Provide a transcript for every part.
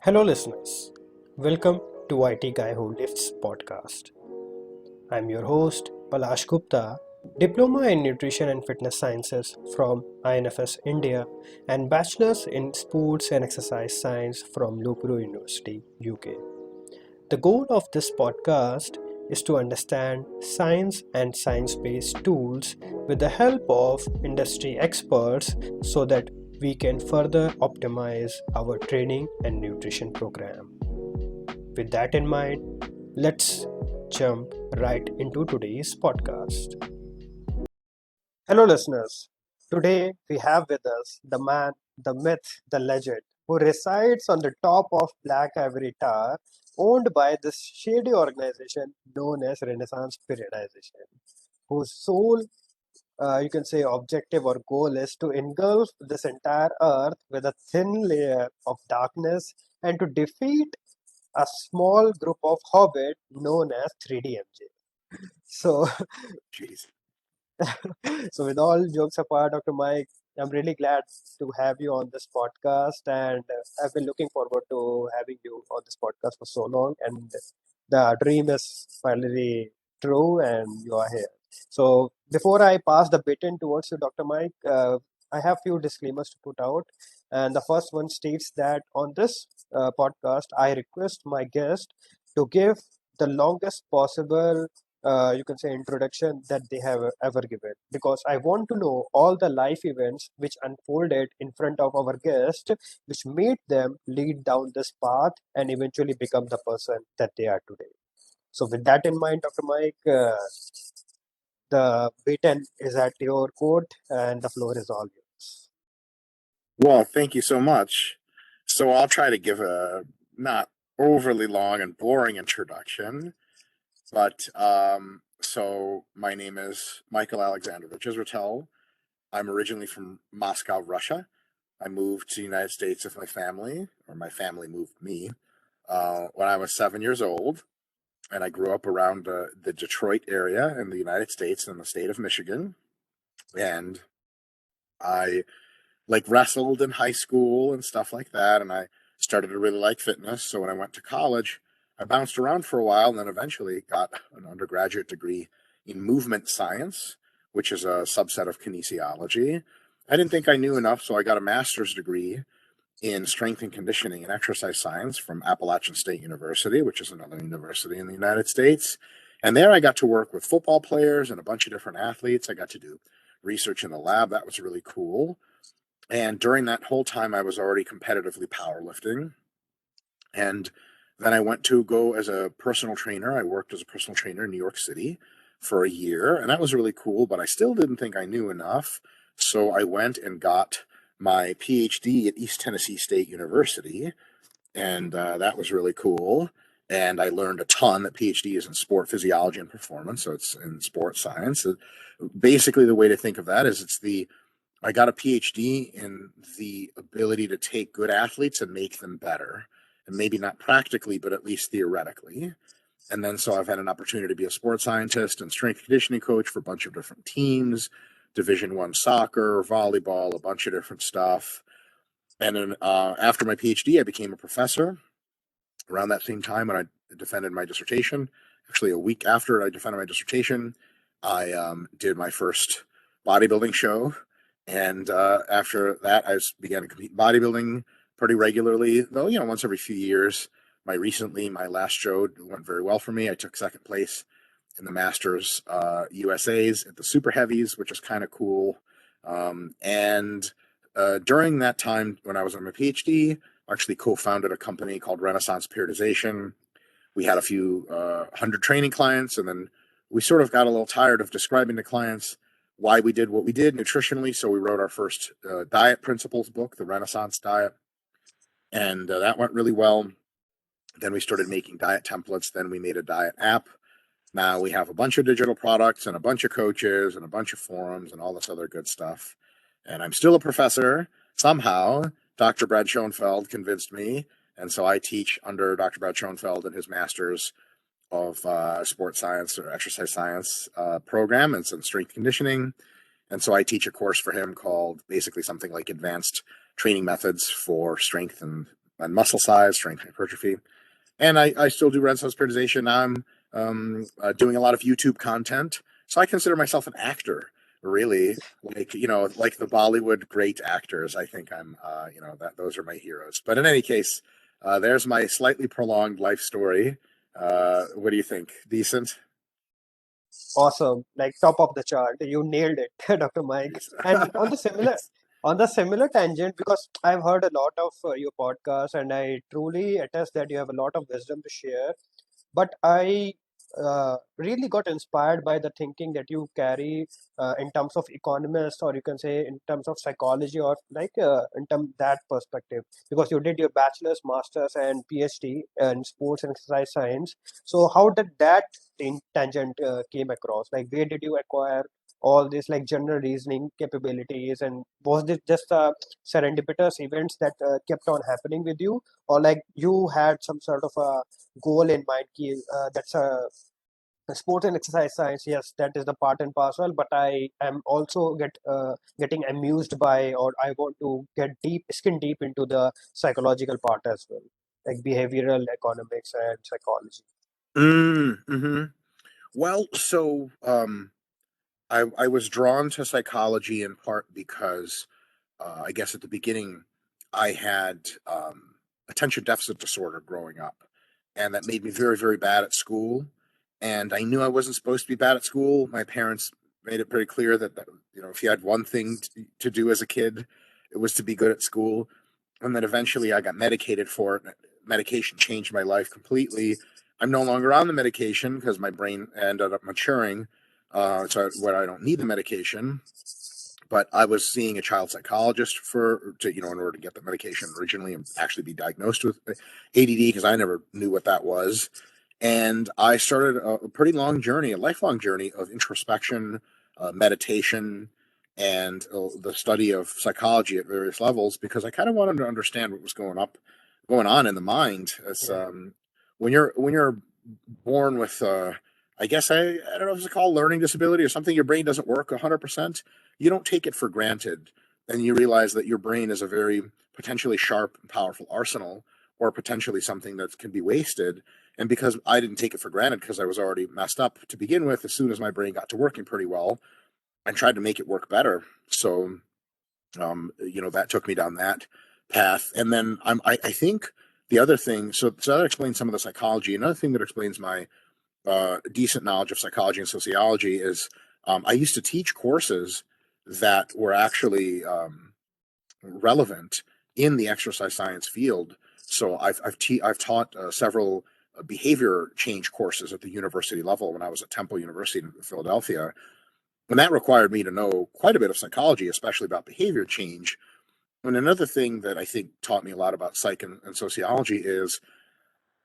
Hello, listeners. Welcome to IT Guy Who Lifts podcast. I'm your host, Palash Gupta, Diploma in Nutrition and Fitness Sciences from INFS India, and Bachelor's in Sports and Exercise Science from Loughborough University, UK. The goal of this podcast is to understand science and science based tools with the help of industry experts so that we can further optimize our training and nutrition program. With that in mind, let's jump right into today's podcast. Hello, listeners. Today we have with us the man, the myth, the legend who resides on the top of Black Ivory Tower, owned by this shady organization known as Renaissance Periodization, whose sole you can say objective or goal is to engulf this entire earth with a thin layer of darkness and to defeat a small group of hobbit known as 3DMJ. So, Jeez. so with all jokes apart, Dr. Mike, I'm really glad to have you on this podcast, and I've been looking forward to having you on this podcast for so long, and the dream is finally true, and you are here. So before I pass the baton towards you, Dr. Mike, I have few disclaimers to put out, and the first one states that on this podcast, I request my guest to give the longest possible you can say introduction that they have ever given, because I want to know all the life events which unfolded in front of our guest which made them lead down this path and eventually become the person that they are today. So with that in mind, Dr. Mike, the baton is at your court and the floor is all yours. Well, thank you so much. So I'll try to give a not overly long and boring introduction, but so my name is Michael Alexandrovich Israetel. I'm originally from Moscow, Russia. I moved to the United States with my family, or my family moved me, when I was 7 years old. And I grew up around the Detroit area in the United States in the state of Michigan. And I wrestled in high school and stuff like that. And I started to really like fitness. So when I went to college, I bounced around for a while and then eventually got an undergraduate degree in movement science, which is a subset of kinesiology. I didn't think I knew enough, so I got a master's degree in strength and conditioning and exercise science from Appalachian State University, which is another university in the United States. And there I got to work with football players and a bunch of different athletes. I got to do research in the lab. That was really cool. And during that whole time, I was already competitively powerlifting. And then I went to go as a personal trainer. I worked as a personal trainer in New York City for a year, and that was really cool, but I still didn't think I knew enough. So I went and got my PhD at East Tennessee State University, and that was really cool. And I learned a ton. That PhD is in sport physiology and performance, so it's in sports science. Basically, the way to think of that is I got a PhD in the ability to take good athletes and make them better. And maybe not practically, but at least theoretically. And then so I've had an opportunity to be a sports scientist and strength conditioning coach for a bunch of different teams, Division I soccer, volleyball, a bunch of different stuff. And then after my PhD, I became a professor around that same time when I defended my dissertation. Actually, a week after I defended my dissertation, I did my first bodybuilding show. And after that, began to compete in bodybuilding pretty regularly, though, once every few years. My last show went very well for me. I took second place in the Masters USAs at the Super Heavies, which is kind of cool. And during that time, when I was on my PhD, I actually co-founded a company called Renaissance Periodization. We had a few hundred training clients, and then we sort of got a little tired of describing to clients why we did what we did nutritionally. So we wrote our first diet principles book, the Renaissance Diet, and that went really well. Then we started making diet templates. Then we made a diet app. Now we have a bunch of digital products and a bunch of coaches and a bunch of forums and all this other good stuff. And I'm still a professor. Somehow, Dr. Brad Schoenfeld convinced me. And so I teach under Dr. Brad Schoenfeld and his master's of sports science or exercise science program and some strength conditioning. And so I teach a course for him called basically something like advanced training methods for strength and and muscle size, strength, hypertrophy. And I still do Renaissance periodization. Now I'm doing a lot of YouTube content. So I consider myself an actor, really, like, like the Bollywood great actors. I think I'm, that those are my heroes. But in any case, there's my slightly prolonged life story. What do you think? Decent? Awesome, like top of the chart. You nailed it, Dr. Mike. Yes. And on the similar tangent, because I've heard a lot of your podcast, and I truly attest that you have a lot of wisdom to share. But I really got inspired by the thinking that you carry in terms of economist, or you can say in terms of psychology, or like in terms that perspective, because you did your bachelor's, master's, and PhD in sports and exercise science. So how did that tangent came across? Like, where did you acquire all these like general reasoning capabilities, and was this just serendipitous events that kept on happening with you, or like you had some sort of a goal in mind that's a sport and exercise science, yes, that is the part and parcel, but I am also getting amused by, or I want to get deep skin deep into the psychological part as well, like behavioral economics and psychology. Hmm. Well, so I was drawn to psychology in part because I guess at the beginning I had attention deficit disorder growing up, and that made me very, very bad at school. And I knew I wasn't supposed to be bad at school. My parents made it pretty clear that if you had one thing to do as a kid, it was to be good at school. And then eventually I got medicated for it. Medication changed my life completely. I'm no longer on the medication because my brain ended up maturing, so where I don't need the medication. But I was seeing a child psychologist in order to get the medication originally and actually be diagnosed with ADD, because I never knew what that was. And I started a pretty long journey, a lifelong journey of introspection, meditation, and the study of psychology at various levels, because I kind of wanted to understand what was going on in the mind. As Yeah, when you're born with, I guess I don't know if it's called learning disability or something, your brain doesn't work 100%. You don't take it for granted, and you realize that your brain is a very potentially sharp and powerful arsenal, or potentially something that can be wasted. And because I didn't take it for granted, because I was already messed up to begin with, as soon as my brain got to working pretty well, I tried to make it work better. So, that took me down that path. And then I think the other thing, so that explains some of the psychology. Another thing that explains my decent knowledge of psychology and sociology is I used to teach courses that were actually relevant in the exercise science field. So I've taught several behavior change courses at the university level when I was at Temple University in Philadelphia, and that required me to know quite a bit of psychology, especially about behavior change. And another thing that I think taught me a lot about psych and sociology is,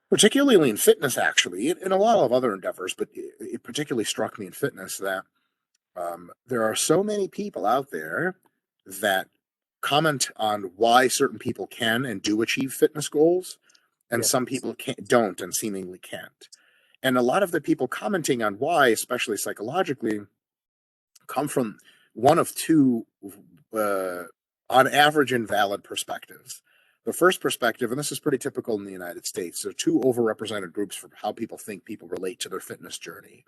particularly in fitness, actually, in a lot of other endeavors, but it particularly struck me in fitness that there are so many people out there that comment on why certain people can and do achieve fitness goals, and yeah, some people don't and seemingly can't. And a lot of the people commenting on why, especially psychologically, come from one of two, uh, on average, invalid perspectives. The first perspective, and this is pretty typical in the United States, there are two overrepresented groups for how people think people relate to their fitness journey.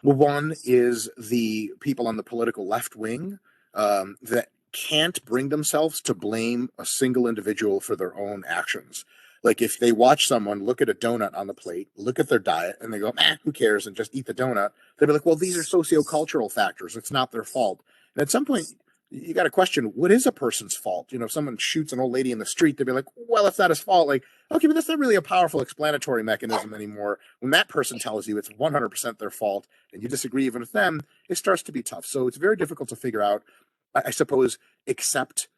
Well, one is the people on the political left wing that can't bring themselves to blame a single individual for their own actions. Like, if they watch someone look at a donut on the plate, look at their diet, and they go, who cares, and just eat the donut, they'd be like, well, these are sociocultural factors. It's not their fault. And at some point, you got to question, what is a person's fault? If someone shoots an old lady in the street, they'd be like, well, it's not his fault. Like, okay, but that's not really a powerful explanatory mechanism anymore. When that person tells you it's 100% their fault, and you disagree even with them, it starts to be tough. So it's very difficult to figure out, I suppose, except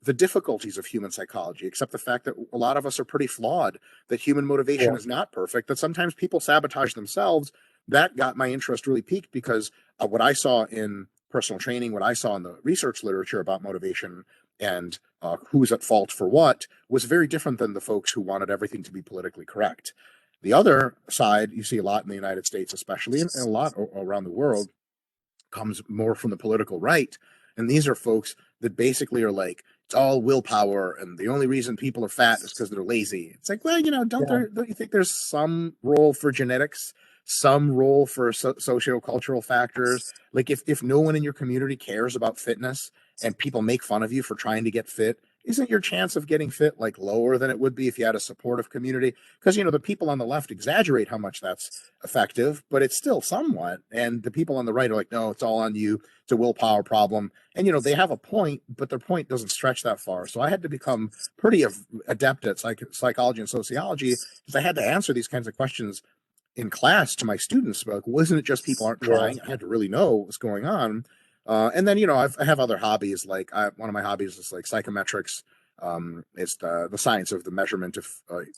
the difficulties of human psychology, except the fact that a lot of us are pretty flawed, that human motivation yeah, is not perfect, that sometimes people sabotage themselves. That got my interest really peaked, because what I saw in personal training, what I saw in the research literature about motivation and who's at fault for what, was very different than the folks who wanted everything to be politically correct. The other side, you see a lot in the United States, especially, and a lot around the world, comes more from the political right. And these are folks that basically are like, it's all willpower, and the only reason people are fat is because they're lazy. It's like, well, Yeah, don't you think there's some role for genetics, some role for socio-cultural factors? Like if no one in your community cares about fitness and people make fun of you for trying to get fit, isn't your chance of getting fit like lower than it would be if you had a supportive community? Because the people on the left exaggerate how much that's effective, but it's still somewhat. And the people on the right are like, no, it's all on you. It's a willpower problem. And they have a point, but their point doesn't stretch that far. So I had to become pretty adept at psychology and sociology because I had to answer these kinds of questions in class to my students. Like, wasn't it just people aren't yeah, trying? I had to really know what's going on. And then I have other hobbies. Like one of my hobbies is like psychometrics. It's the science of the measurement of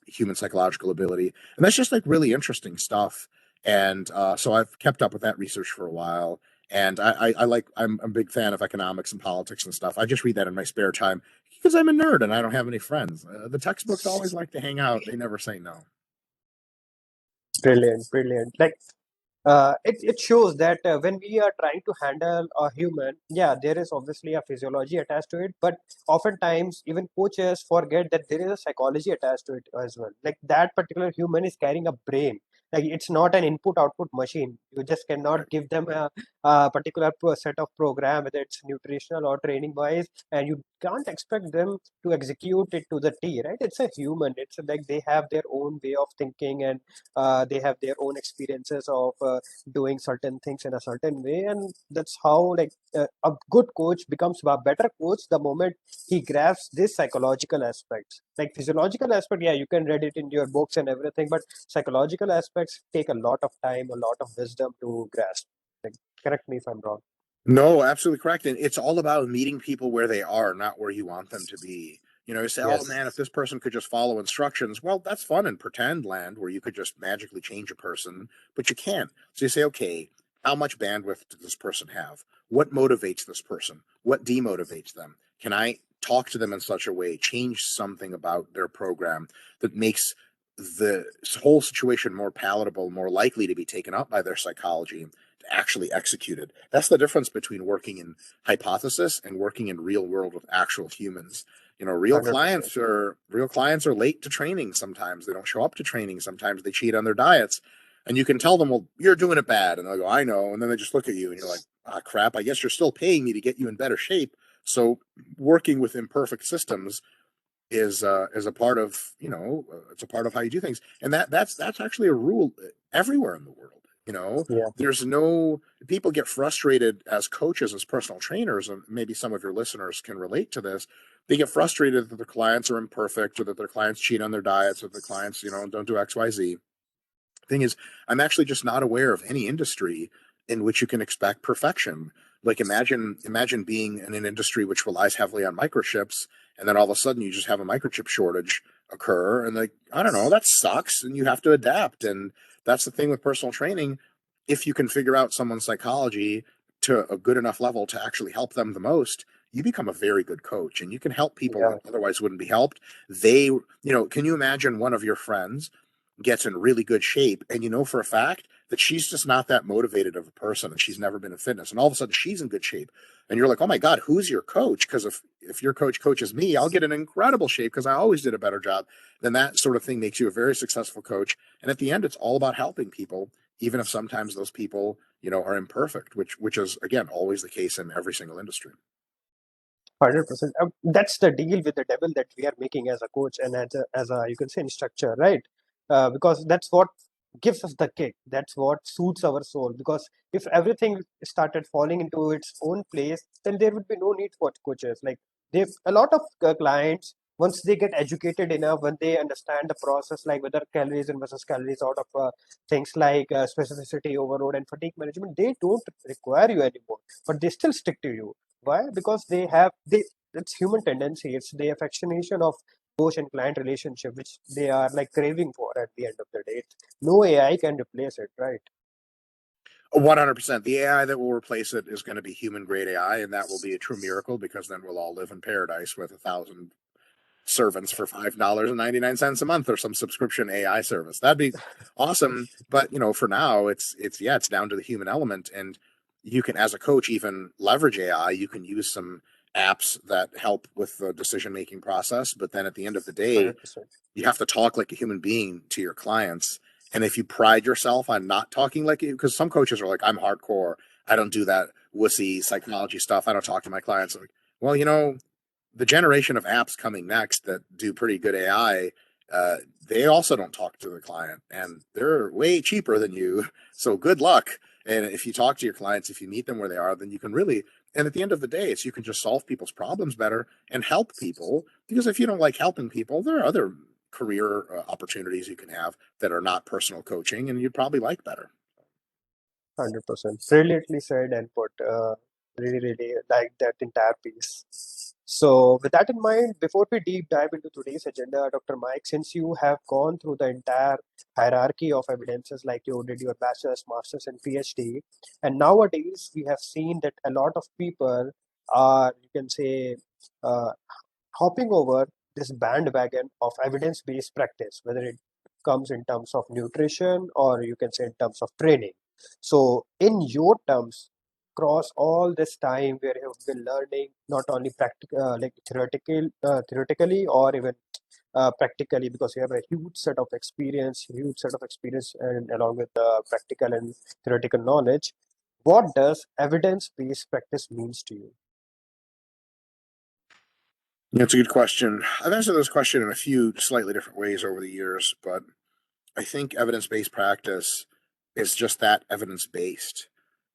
human psychological ability, and that's just like really interesting stuff. And so I've kept up with that research for a while. And I'm a big fan of economics and politics and stuff. I just read that in my spare time because I'm a nerd and I don't have any friends. The textbooks always like to hang out; they never say no. brilliant, brilliant. Like it shows that when we are trying to handle a human, yeah, there is obviously a physiology attached to it, but oftentimes even coaches forget that there is a psychology attached to it as well. Like that particular human is carrying a brain. Like it's not an input-output machine. You just cannot give them a particular set of program, whether it's nutritional or training wise, and you can't expect them to execute it to the T, right? It's a human. It's like they have their own way of thinking, and they have their own experiences of doing certain things in a certain way, and that's how like a good coach becomes a better coach the moment he grasps this psychological aspects. Like physiological aspect, yeah, you can read it in your books and everything, but psychological aspects take a lot of time, a lot of wisdom to grasp. Like, correct me if I'm wrong. No, absolutely correct. And it's all about meeting people where they are, not where you want them to be. You say, oh Yes, man, if this person could just follow instructions, well, that's fun in pretend land where you could just magically change a person, but you can't. So you say, okay, how much bandwidth does this person have? What motivates this person? What demotivates them? Can I talk to them in such a way, change something about their program that makes the whole situation more palatable, more likely to be taken up by their psychology, actually executed? That's the difference between working in hypothesis and working in real world with actual humans. Real 100%. clients are late to training sometimes. They don't show up to training. Sometimes they cheat on their diets. And you can tell them, well, you're doing it bad. And they'll go, I know. And then they just look at you and you're like, ah, crap, I guess you're still paying me to get you in better shape. So working with imperfect systems is a part of it's a part of how you do things, and that's actually a rule everywhere in the world. Yeah, There's no People get frustrated as coaches, as personal trainers, and maybe some of your listeners can relate to this. They get frustrated that their clients are imperfect, or that their clients cheat on their diets, or their clients don't do XYZ. Thing is, I'm actually just not aware of any industry in which you can expect perfection. Like imagine being in an industry which relies heavily on microchips, and then all of a sudden you just have a microchip shortage occur, and like, I don't know, that sucks, and you have to adapt. And that's the thing with personal training. If you can figure out someone's psychology to a good enough level to actually help them the most, you become a very good coach, and you can help people yeah, that otherwise wouldn't be helped. Can you imagine one of your friends gets in really good shape, and you know for a fact that she's just not that motivated of a person, and she's never been in fitness, and all of a sudden she's in good shape, and you're like, oh my god, who's your coach? Because if your coach coaches me, I'll get in incredible shape because I always did a better job. Then that sort of thing makes you a very successful coach, and at the end it's all about helping people, even if sometimes those people are imperfect, which is again always the case in every single industry. 100%. That's the deal with the devil that we are making as a coach and as a you can say instructor, right? Because that's what gives us the kick. That's what suits our soul. Because if everything started falling into its own place, then there would be no need for coaches. Like they, a lot of clients, once they get educated enough, when they understand the process, like whether calories in versus calories out of things like specificity, overload, and fatigue management, they don't require you anymore, but they still stick to you. Why? Because they it's human tendency. It's the affectionation of coach and client relationship which they are like craving for at the end of the day. No AI can replace it, right? 100%. The AI that will replace it is going to be human grade AI, and that will be a true miracle because then we'll all live in paradise with 1,000 servants for $5.99 a month, or some subscription AI service. That'd be awesome. But for now, it's down to the human element, and you can, as a coach, even leverage AI. You can use some apps that help with the decision-making process. But then at the end of the day, 100%. you have to talk like a human being to your clients. And if you pride yourself on not talking like you, because some coaches are like, I'm hardcore. I don't do that wussy psychology stuff. I don't talk to my clients. Like, well, the generation of apps coming next that do pretty good AI, uh, they also don't talk to the client, and they're way cheaper than you. So good luck. And if you talk to your clients, if you meet them where they are, then you can really. And at the end of the day, it's you can just solve people's problems better and help people. Because if you don't like helping people, there are other career opportunities you can have that are not personal coaching, and you'd probably like better. 100%. Brilliantly said and put. Really, really like that entire piece. So, with that in mind, before we deep dive into today's agenda, Dr. Mike, since you have gone through the entire hierarchy of evidences, like you did your bachelor's, master's, and PhD, and nowadays we have seen that a lot of people are, you can say, uh, hopping over this bandwagon of evidence-based practice, whether it comes in terms of nutrition or you can say in terms of training. So, in your terms, across all this time where you have been learning not only practical, like theoretically or even practically, because you have a huge set of experience, and along with the practical and theoretical knowledge, what does evidence-based practice means to you? Yeah, it's a good question. I've answered this question in a few slightly different ways over the years, but I think evidence-based practice is just that, evidence-based.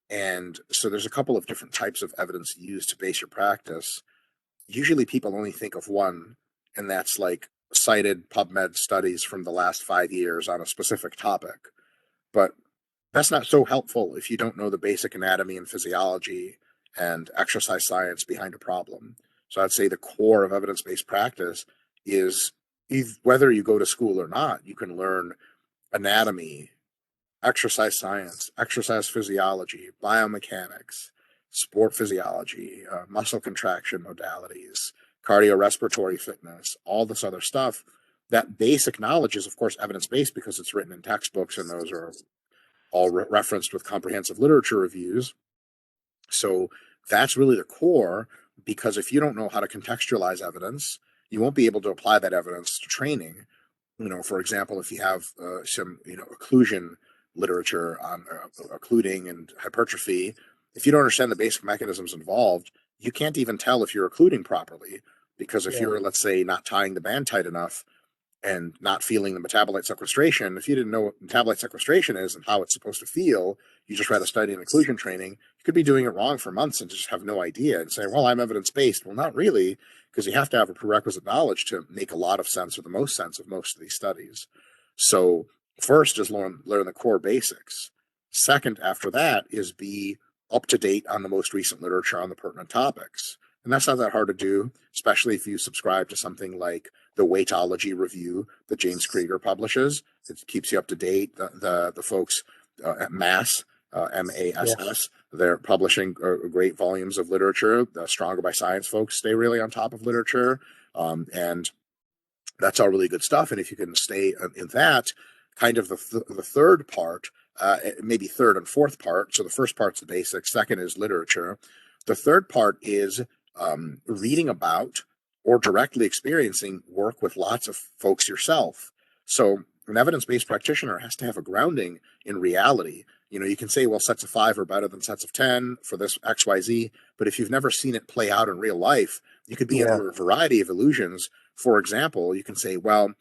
And so there's a couple of different types of evidence used to base your practice. Usually people only think of one, and that's like cited PubMed studies from the last 5 years on a specific topic. But that's not so helpful if you don't know the basic anatomy and physiology and exercise science behind a problem. So I'd say the core of evidence-based practice is, whether you go to school or not, you can learn anatomy, exercise science, exercise physiology, biomechanics, sport physiology, muscle contraction modalities, cardiorespiratory fitness, all this other stuff. That basic knowledge is, of course, evidence based because it's written in textbooks, and those are all referenced with comprehensive literature reviews. So that's really the core, because if you don't know how to contextualize evidence, you won't be able to apply that evidence to training. For example, if you have some, occlusion literature on occluding and hypertrophy, if you don't understand the basic mechanisms involved, you can't even tell if you're occluding properly. Because if Yeah, you're, let's say, not tying the band tight enough, and not feeling the metabolite sequestration, if you didn't know what metabolite sequestration is and how it's supposed to feel, you just read a study in occlusion training, you could be doing it wrong for months and just have no idea and say, well, I'm evidence based. Well, not really, because you have to have a prerequisite knowledge to make a lot of sense, or the most sense of most of these studies. So, first is learn the core basics. Second, after that, is be up to date on the most recent literature on the pertinent topics. And that's not that hard to do, especially if you subscribe to something like the Weightology Review that James Krieger publishes. It keeps you up to date. The folks at Mass, yeah, MASS, they're publishing great volumes of literature. The Strongerbyscience folks stay really on top of literature, and that's all really good stuff. And if you can stay in that, kind of the third part, maybe third and fourth part. So the first part's the basics. Second is literature. The third part is reading about or directly experiencing work with lots of folks yourself. So an evidence-based practitioner has to have a grounding in reality. You can say, well, sets of 5 are better than sets of 10 for this XYZ, but if you've never seen it play out in real life, you could be yeah, under a variety of illusions. For example, you can say, well,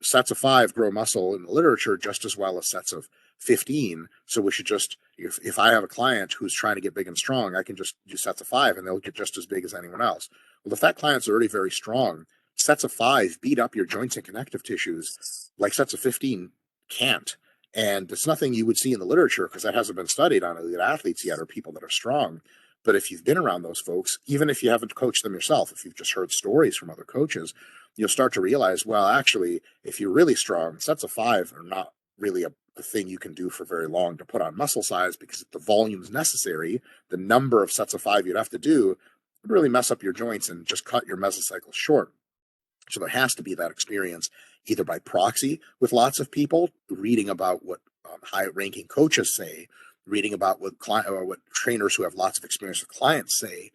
sets of 5 grow muscle in the literature just as well as sets of 15. So we should just, if I have a client who's trying to get big and strong, I can just do sets of 5 and they'll get just as big as anyone else. Well, if that client's already very strong, sets of 5 beat up your joints and connective tissues like sets of 15 can't. And it's nothing you would see in the literature because that hasn't been studied on elite athletes yet, or people that are strong. But if you've been around those folks, even if you haven't coached them yourself, if you've just heard stories from other coaches, you'll start to realize, well, actually, if you're really strong, sets of 5 are not really a thing you can do for very long to put on muscle size, because the volumes necessary, the number of sets of 5 you'd have to do, would really mess up your joints and just cut your mesocycle short. So there has to be that experience, either by proxy with lots of people, reading about what high-ranking coaches say, reading about what trainers who have lots of experience with clients say,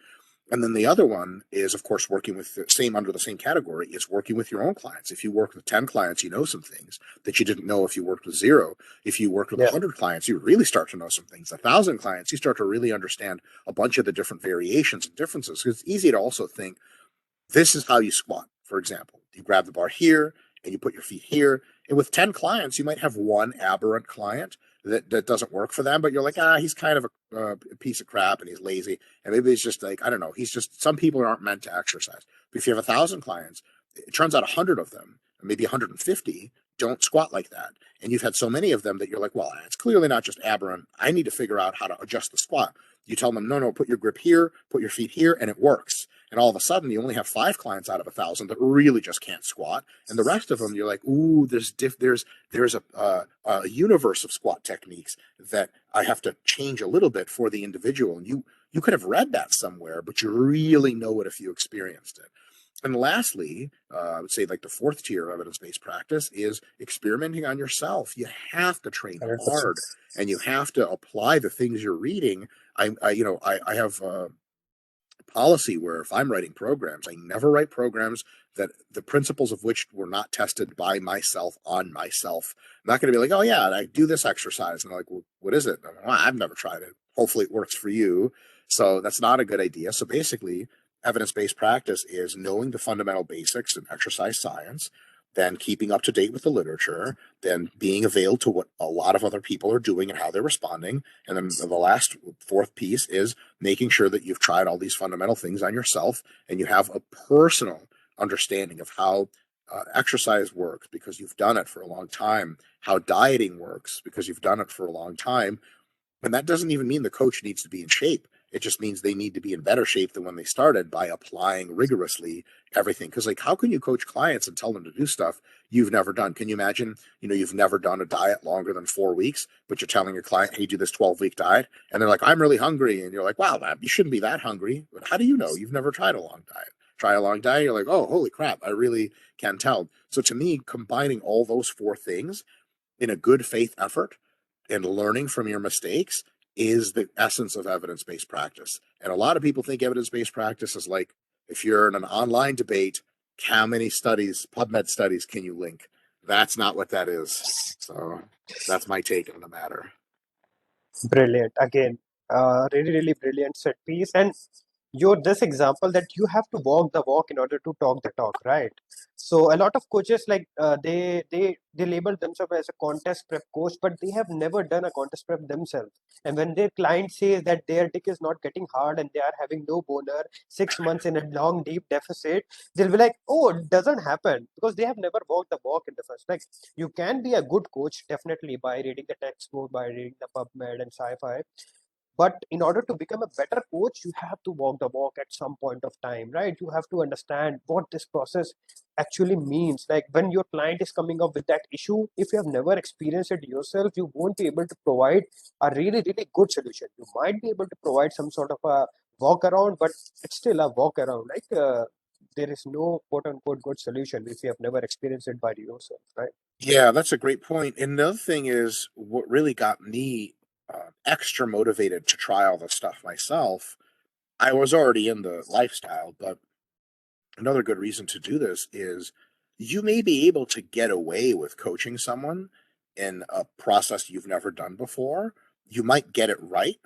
And then the other one is, of course, working with the same under the same category is working with your own clients. If you work with 10 clients, you know some things that you didn't know if you worked with zero. If you worked with Yeah. 100 clients, you really start to know some things. 1,000 clients, you start to really understand a bunch of the different variations and differences. It's easy to also think this is how you squat, for example. You grab the bar here and you put your feet here. And with 10 clients, you might have one aberrant client that doesn't work for them, but you're like, he's kind of a piece of crap and he's lazy. And maybe it's just like, I don't know, he's just, some people aren't meant to exercise. But if you have 1,000 clients, it turns out 100 of them, maybe 150, don't squat like that. And you've had so many of them that you're like, well, it's clearly not just aberrant. I need to figure out how to adjust the squat. You tell them, no, put your grip here, put your feet here, and it works. And all of a sudden, you only have 5 clients out of 1,000 that really just can't squat, and the rest of them, you're like, ooh, there's a universe of squat techniques that I have to change a little bit for the individual. And you could have read that somewhere, but you really know it if you experienced it. And lastly, I would say like the fourth tier of evidence-based practice is experimenting on yourself. You have to train 100%. hard, and you have to apply the things you're reading. I have policy where if I'm writing programs, I never write programs that the principles of which were not tested by myself on myself. I'm not going to be like, oh yeah, I do this exercise, and they're like, well, what is it? Like, well, I've never tried it. Hopefully, it works for you. So that's not a good idea. So basically, evidence-based practice is knowing the fundamental basics in exercise science, then keeping up to date with the literature, then being availed to what a lot of other people are doing and how they're responding. And then the last fourth piece is making sure that you've tried all these fundamental things on yourself and you have a personal understanding of how exercise works because you've done it for a long time, how dieting works because you've done it for a long time, and that doesn't even mean the coach needs to be in shape. It just means they need to be in better shape than when they started by applying rigorously everything. Because, like, how can you coach clients and tell them to do stuff you've never done? Can you imagine, you've never done a diet longer than 4 weeks, but you're telling your client, hey, do this 12-week diet? And they're like, I'm really hungry. And you're like, wow, you shouldn't be that hungry. But how do you know? You've never tried a long diet. Try a long diet. You're like, oh, holy crap, I really can tell. So to me, combining all those four things in a good faith effort and learning from your mistakes is the essence of evidence-based practice. And a lot of people think evidence-based practice is like if you're in an online debate, how many studies, PubMed studies, can you link? That's not what that is. So that's my take on the matter. Brilliant. Again, really, really brilliant set piece. And your this example that you have to walk the walk in order to talk the talk, right? So a lot of coaches like they label themselves as a contest prep coach, but they have never done a contest prep themselves. And when their client says that their dick is not getting hard and they are having no boner 6 months in a long deep deficit, they'll be like, oh, it doesn't happen because they have never walked the walk in the first. Like you can be a good coach definitely by reading the textbook, by reading the PubMed and sci-fi, but in order to become a better coach you have to walk the walk at some point of time, right? You have to understand what this process actually means. Like when your client is coming up with that issue, if you have never experienced it yourself, you won't be able to provide a really really good solution. You might be able to provide some sort of a walk around, but it's still a walk around. Like there is no quote unquote good solution if you have never experienced it by yourself, right? Yeah, that's a great point. And the other thing is, what really got me extra motivated to try all this stuff myself. I was already in the lifestyle, but another good reason to do this is you may be able to get away with coaching someone in a process you've never done before. You might get it right.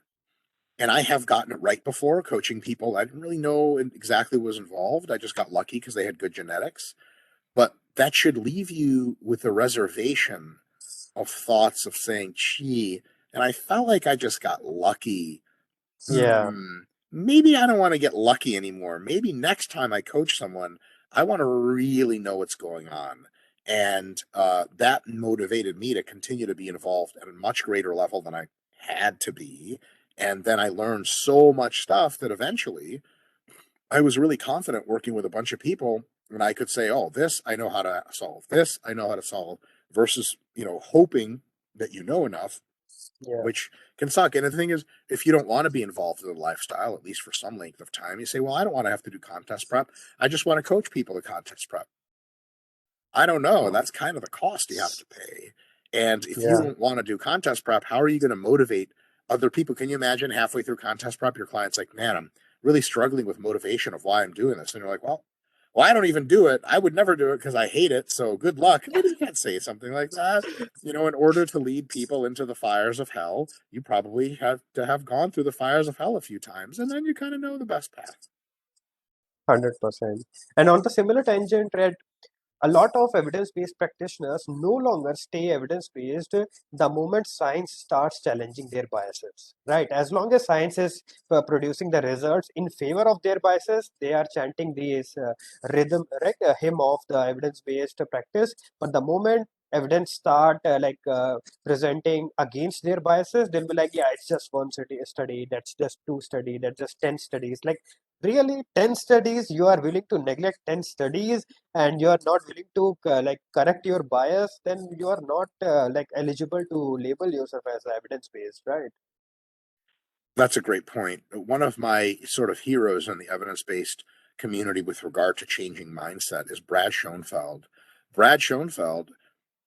And I have gotten it right before coaching people I didn't really know exactly what was involved. I just got lucky because they had good genetics. But that should leave you with a reservation of thoughts of saying, gee, and I felt like I just got lucky. Yeah. Maybe I don't want to get lucky anymore. Maybe next time I coach someone, I want to really know what's going on. And that motivated me to continue to be involved at a much greater level than I had to be. And then I learned so much stuff that eventually I was really confident working with a bunch of people. And I could say, oh, this I know how to solve. This I know how to solve versus, hoping that you know enough, Yeah. which can suck. And the thing is, if you don't want to be involved in the lifestyle, at least for some length of time, you say, well, I don't want to have to do contest prep. I just want to coach people to contest prep. I don't know. That's kind of the cost you have to pay. And if you Yeah. don't want to do contest prep, how are you going to motivate other people? Can you imagine halfway through contest prep, your client's like, man, really struggling with motivation of why I'm doing this. And you're like, well, I don't even do it. I would never do it because I hate it. So good luck. Maybe you can't say something like that. In order to lead people into the fires of hell, you probably have to have gone through the fires of hell a few times, and then you kind of know the best path. 100%. And on the similar tangent, right, a lot of evidence-based practitioners no longer stay evidence-based the moment science starts challenging their biases, right? As long as science is producing the results in favor of their biases, they are chanting this rhythm, right, hymn of the evidence-based practice. But the moment evidence start presenting against their biases, they'll be like, yeah, it's just one study, that's just two study, that's just 10 studies. Like, really, 10 studies, you are willing to neglect 10 studies and you are not willing to correct your bias, then you are not eligible to label yourself as evidence based, right? That's a great point. One of my sort of heroes in the evidence based community with regard to changing mindset is Brad Schoenfeld. Brad Schoenfeld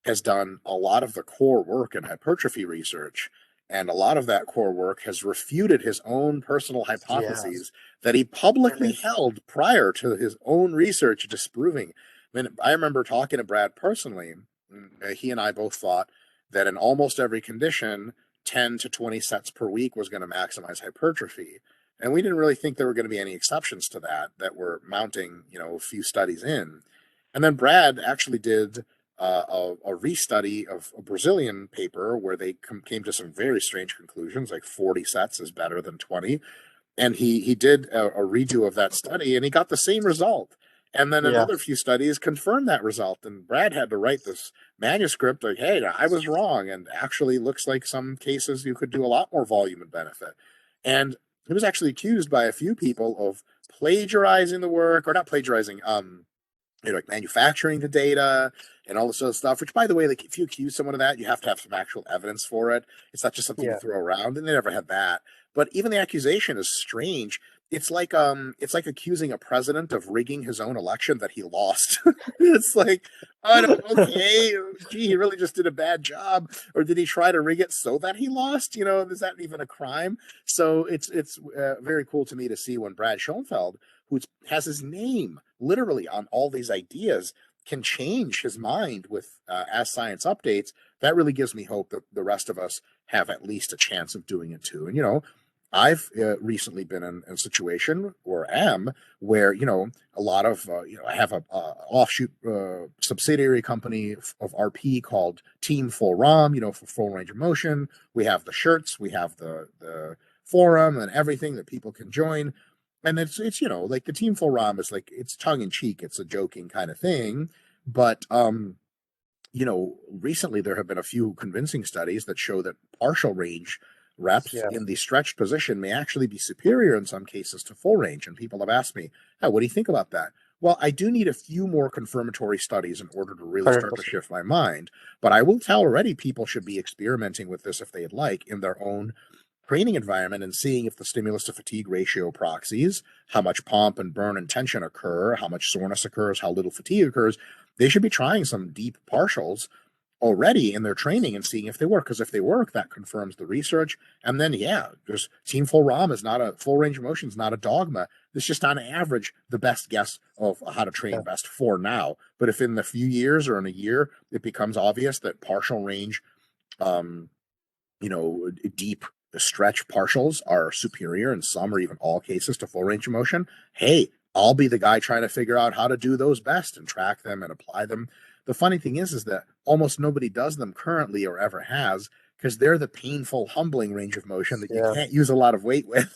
has done a lot of the core work in hypertrophy research. And a lot of that core work has refuted his own personal Yeah, hypotheses that he it publicly is. held prior to his own research disproving. I remember talking to Brad personally. He and I both thought that in almost every condition, 10 to 20 sets per week was going to maximize hypertrophy. And we didn't really think there were going to be any exceptions to that were mounting, a few studies in. And then Brad actually did a restudy of a Brazilian paper where they came to some very strange conclusions, like 40 sets is better than 20. And he did a redo of that study, and he got the same result. And then Yeah, another few studies confirmed that result. And Brad had to write this manuscript like, hey, I was wrong. And actually looks like some cases you could do a lot more volume and benefit. And he was actually accused by a few people of plagiarizing the work, or not plagiarizing, like manufacturing the data and all this other stuff. Which, by the way, like if you accuse someone of that, you have to have some actual evidence for it. It's not just something you yeah, throw around, and they never had that. But even the accusation is strange. It's like accusing a president of rigging his own election that he lost. It's like, oh, okay, gee, he really just did a bad job, or did he try to rig it so that he lost? Is that even a crime? So it's very cool to me to see when Brad Schoenfeld, who has his name literally on all these ideas, can change his mind with as science updates. That really gives me hope that the rest of us have at least a chance of doing it too. And I've recently been in a situation, or am, where a lot of I have a offshoot subsidiary company of RP called Team Full ROM. For full range of motion. We have the shirts, we have the forum, and everything that people can join. And it's like the Team Full ROM is like, it's tongue in cheek, it's a joking kind of thing, but recently there have been a few convincing studies that show that partial range reps yeah, in the stretched position may actually be superior in some cases to full range. And people have asked me, hey, what do you think about that? Well, I do need a few more confirmatory studies in order to really start to 100%. shift my mind. But I will tell already, people should be experimenting with this if they'd like in their own training environment and seeing if the stimulus to fatigue ratio proxies, how much pump and burn and tension occur, how much soreness occurs, how little fatigue occurs. They should be trying some deep partials already in their training and seeing if they work. Because if they work, that confirms the research. And then, yeah, there's Team Full ROM is not a full range of motion is not a dogma. It's just on average the best guess of how to train Yeah, best for now. But if in a few years or in a year it becomes obvious that partial range, um, deep stretch partials are superior in some or even all cases to full range of motion, hey, I'll be the guy trying to figure out how to do those best and track them and apply them. The funny thing is that almost nobody does them currently or ever has, because they're the painful, humbling range of motion that you yeah, can't use a lot of weight with.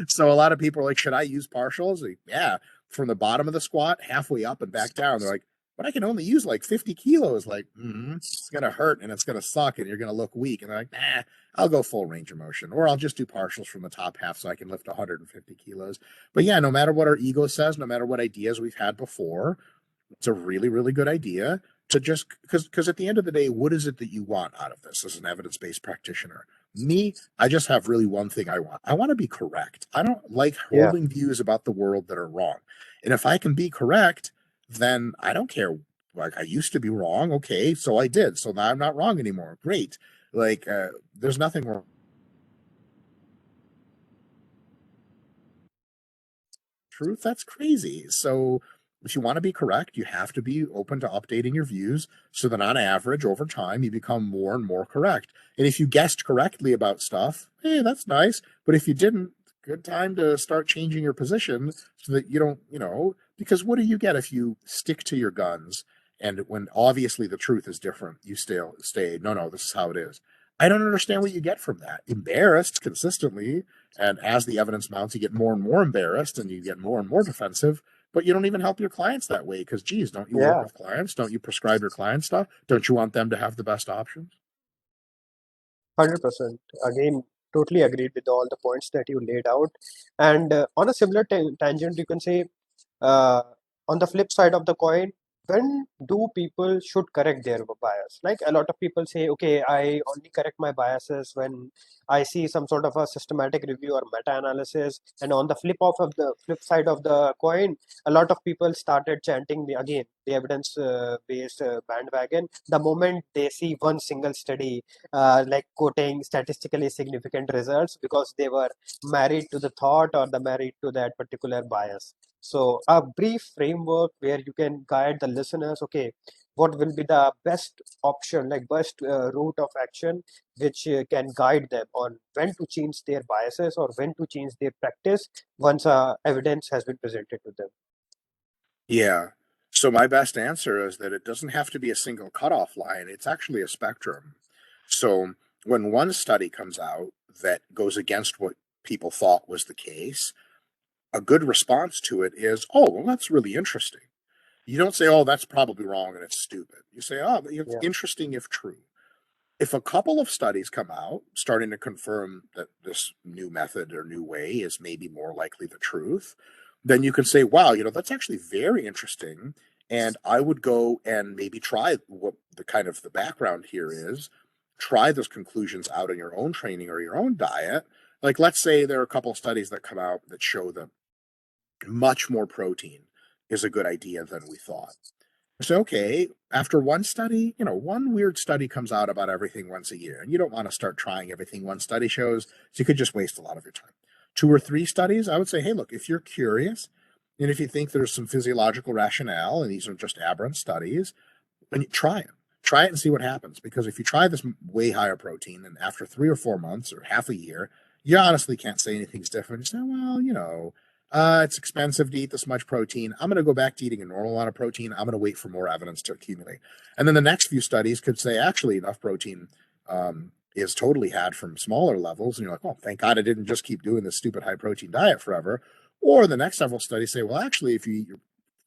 So a lot of people are like, should I use partials? Like, yeah, from the bottom of the squat, halfway up and back down. They're like, but I can only use like 50 kilos. Like, it's going to hurt and it's going to suck and you're going to look weak. And they're like, nah, I'll go full range of motion, or I'll just do partials from the top half so I can lift 150 kilos. But yeah, no matter what our ego says, no matter what ideas we've had before, it's a really, really good idea to just, because at the end of the day, what is it that you want out of this as an evidence-based practitioner? Me, I just have really one thing I want. I want to be correct. I don't like yeah, holding views about the world that are wrong. And if I can be correct, then I don't care. Like, I used to be wrong. Okay, so I did. So now I'm not wrong anymore. Great. Like, there's nothing wrong truth, that's crazy. So if you want to be correct, you have to be open to updating your views so that on average, over time, you become more and more correct. And if you guessed correctly about stuff, hey, that's nice. But if you didn't, good time to start changing your position so that you don't, because what do you get if you stick to your guns and when obviously the truth is different, you stay, no, this is how it is. I don't understand what you get from that. Embarrassed consistently, and as the evidence mounts, you get more and more embarrassed and you get more and more defensive, but you don't even help your clients that way because, geez, don't you work Yeah. with clients? Don't you prescribe your clients stuff? Don't you want them to have the best options? 100%. Again, totally agreed with all the points that you laid out. And on a similar tangent, you can say, uh, on the flip side of the coin, when do people should correct their bias? Like a lot of people say, okay, I only correct my biases when I see some sort of a systematic review or meta-analysis. And on the flip side of the coin, a lot of people started chanting again the evidence-based bandwagon the moment they see one single study like quoting statistically significant results because they were married to the thought or the married to that particular bias. So a brief framework where you can guide the listeners, okay, what will be the best option, like best route of action, which can guide them on when to change their biases or when to change their practice once evidence has been presented to them. Yeah. So my best answer is that it doesn't have to be a single cutoff line. It's actually a spectrum. So when one study comes out that goes against what people thought was the case, a good response to it is, oh, well, that's really interesting. You don't say, oh, that's probably wrong and it's stupid. You say, oh, it's Yeah. interesting if true. If a couple of studies come out starting to confirm that this new method or new way is maybe more likely the truth, then you can say, wow, that's actually very interesting. And I would go and maybe try what the kind of the background here is, try those conclusions out in your own training or your own diet. Like, let's say there are a couple of studies that come out that show that much more protein is a good idea than we thought. So, okay, after one study, one weird study comes out about everything once a year, and you don't want to start trying everything one study shows, so you could just waste a lot of your time. Two or three studies, I would say, hey, look, if you're curious, and if you think there's some physiological rationale, and these are just aberrant studies, then you try it. Try it and see what happens. Because if you try this way higher protein, and after 3 or 4 months or half a year, you honestly can't say anything's different. You say, well, it's expensive to eat this much protein. I'm going to go back to eating a normal amount of protein. I'm going to wait for more evidence to accumulate. And then the next few studies could say, actually, enough protein is totally had from smaller levels. And you're like, oh, thank God I didn't just keep doing this stupid high protein diet forever. Or the next several studies say, well, actually, if you eat your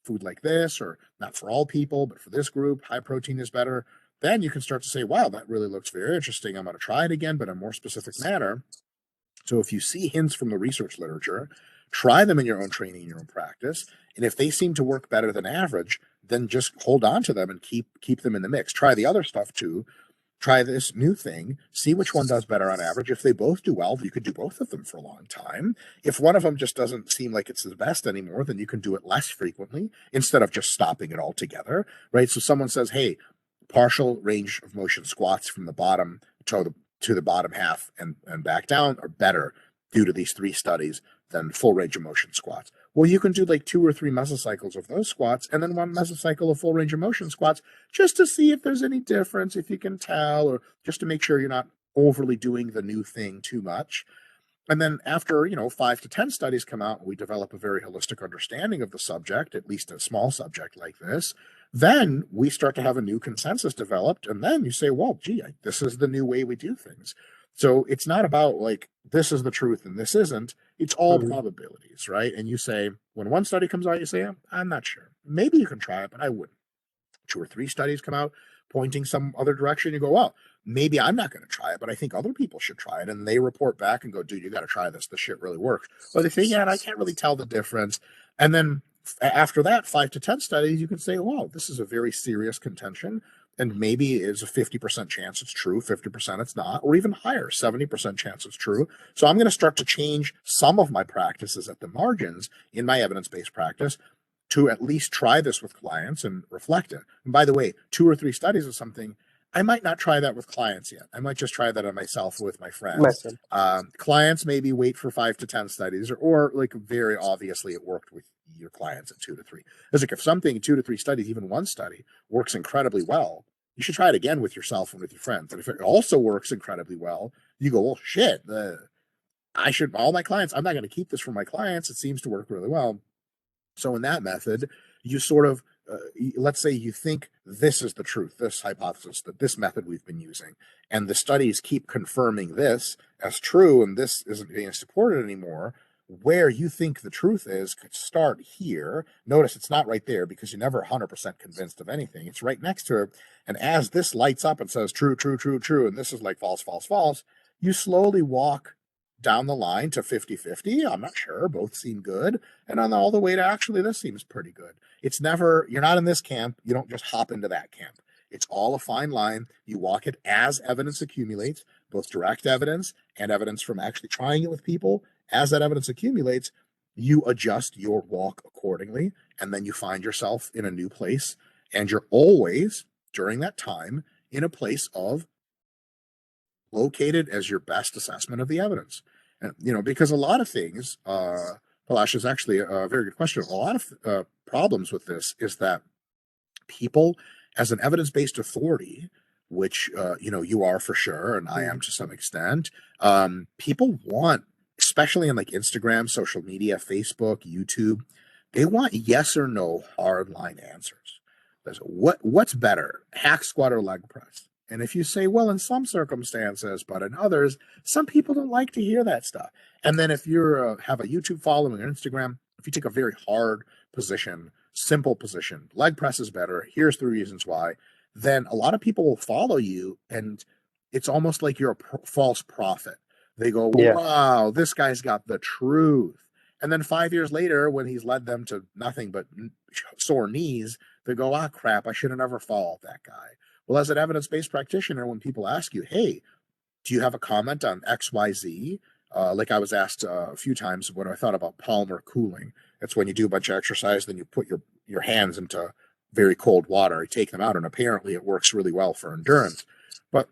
food like this, or not for all people, but for this group, high protein is better. Then you can start to say, wow, that really looks very interesting. I'm going to try it again, but in a more specific manner. So if you see hints from the research literature, try them in your own training, in your own practice. And if they seem to work better than average, then just hold on to them and keep them in the mix. Try the other stuff too. Try this new thing, see which one does better on average. If they both do well, you could do both of them for a long time. If one of them just doesn't seem like it's the best anymore, then you can do it less frequently instead of just stopping it altogether, right? So someone says, hey, partial range of motion squats from the bottom to the bottom half and back down are better due to these three studies than full range of motion squats. Well, you can do like 2 or 3 mesocycles of those squats and then one mesocycle of full range of motion squats just to see if there's any difference, if you can tell, or just to make sure you're not overly doing the new thing too much. And then after, 5 to 10 studies come out, and we develop a very holistic understanding of the subject, at least a small subject like this, then we start to have a new consensus developed. And then you say, well, gee, this is the new way we do things. So it's not about like, this is the truth and this isn't. It's all Mhm. probabilities, right? And you say, when one study comes out, you say, I'm not sure. Maybe you can try it, but I wouldn't. 2 or 3 studies come out pointing some other direction. You go, well, maybe I'm not going to try it, but I think other people should try it. And they report back and go, dude, you got to try this. This shit really works. Or they say, yeah, and I can't really tell the difference. And then after that, 5 to 10 studies, you can say, wow, this is a very serious contention. And maybe it's a 50% chance it's true, 50% it's not, or even higher, 70% chance it's true. So I'm going to start to change some of my practices at the margins in my evidence based practice to at least try this with clients and reflect it. And by the way, 2 or 3 studies is something I might not try that with clients yet. I might just try that on myself with my friends. Myself. Clients maybe wait for 5 to 10 studies, or like very obviously it worked with your clients at 2 to 3. It's like if something 2 to 3 studies, even one study works incredibly well, you should try it again with yourself and with your friends. And if it also works incredibly well, you go, well, shit, I should all my clients. I'm not going to keep this for my clients. It seems to work really well. So in that method, you sort of, let's say you think this is the truth, this hypothesis, that this method we've been using, and the studies keep confirming this as true, and this isn't being supported anymore. Where you think the truth is could start here. Notice it's not right there because you're never 100% convinced of anything. It's right next to it. And as this lights up and says true, true, true, true, and this is like false, false, false, you slowly walk down the line to 50-50. I'm not sure. Both seem good. And on all the way to actually, this seems pretty good. It's never, you're not in this camp. You don't just hop into that camp. It's all a fine line. You walk it as evidence accumulates, both direct evidence and evidence from actually trying it with people. As that evidence accumulates, you adjust your walk accordingly. And then you find yourself in a new place. And you're always, during that time, in a place of located as your best assessment of the evidence. And, because a lot of things, Palash is actually a very good question. A lot of problems with this is that people, as an evidence-based authority, which you are for sure, and I am to some extent, people want, especially in like Instagram, social media, Facebook, YouTube, they want yes or no hard line answers. What's better, hack squat or leg press? And if you say, well, in some circumstances, but in others, some people don't like to hear that stuff. And then if you have a YouTube following or Instagram, if you take a very hard position, simple position, leg press is better, here's the reasons why, then a lot of people will follow you, and it's almost like you're a false prophet. They go, Yeah. wow, this guy's got the truth. And then 5 years later, when he's led them to nothing but sore knees, they go, ah, crap, I should have never followed that guy. Well, as an evidence-based practitioner, when people ask you, hey, do you have a comment on XYZ? Like I was asked a few times when I thought about Palmer cooling. It's when you do a bunch of exercise, then you put your hands into very cold water, you take them out, and apparently it works really well for endurance. But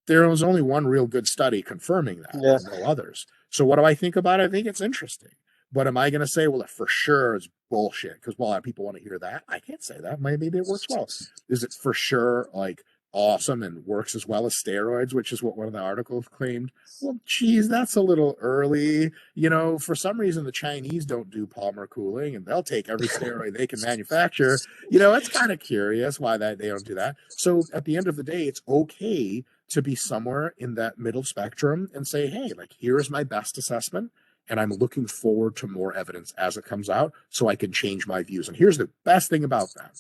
there was only one real good study confirming that, Yeah. and no others. So what do I think about it? I think it's interesting. But am I going to say, well, it for sure is bullshit? Because, well, people want to hear that. I can't say that. Maybe it works well. Is it for sure like awesome and works as well as steroids, which is what one of the articles claimed? Well, geez, that's a little early. For some reason, the Chinese don't do Palmer cooling, and they'll take every steroid they can manufacture. It's kind of curious why they don't do that. So at the end of the day, it's okay to be somewhere in that middle spectrum and say, hey, like, here is my best assessment. And I'm looking forward to more evidence as it comes out so I can change my views. And here's the best thing about that.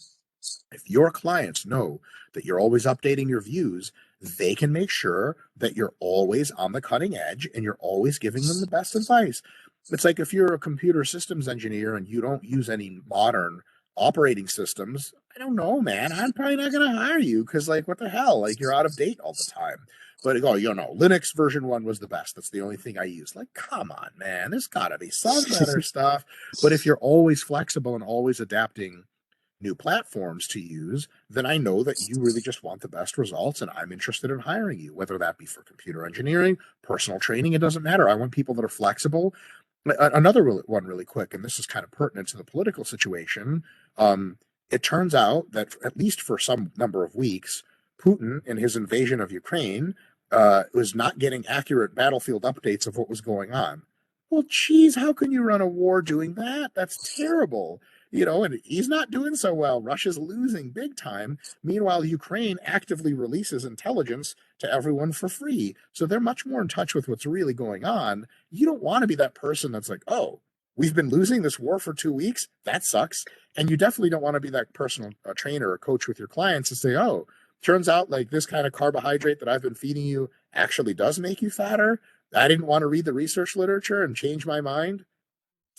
If your clients know that you're always updating your views, they can make sure that you're always on the cutting edge and you're always giving them the best advice. It's like if you're a computer systems engineer and you don't use any modern operating systems, I don't know, man. I'm probably not going to hire you because, like, what the hell? Like, you're out of date all the time. But, Linux version 1 was the best. That's the only thing I use. Like, come on, man. There's got to be some better stuff. But if you're always flexible and always adapting new platforms to use, then I know that you really just want the best results and I'm interested in hiring you, whether that be for computer engineering, personal training, it doesn't matter. I want people that are flexible. Another one really quick, and this is kind of pertinent to the political situation. It turns out that at least for some number of weeks, Putin in his invasion of Ukraine was not getting accurate battlefield updates of what was going on. Well, geez, how can you run a war doing that? That's terrible. And he's not doing so well. Russia's losing big time. Meanwhile, Ukraine actively releases intelligence to everyone for free. So they're much more in touch with what's really going on. You don't want to be that person that's like, oh, we've been losing this war for 2 weeks. That sucks. And you definitely don't want to be that personal trainer or coach with your clients and say, oh, turns out like this kind of carbohydrate that I've been feeding you actually does make you fatter. I didn't want to read the research literature and change my mind.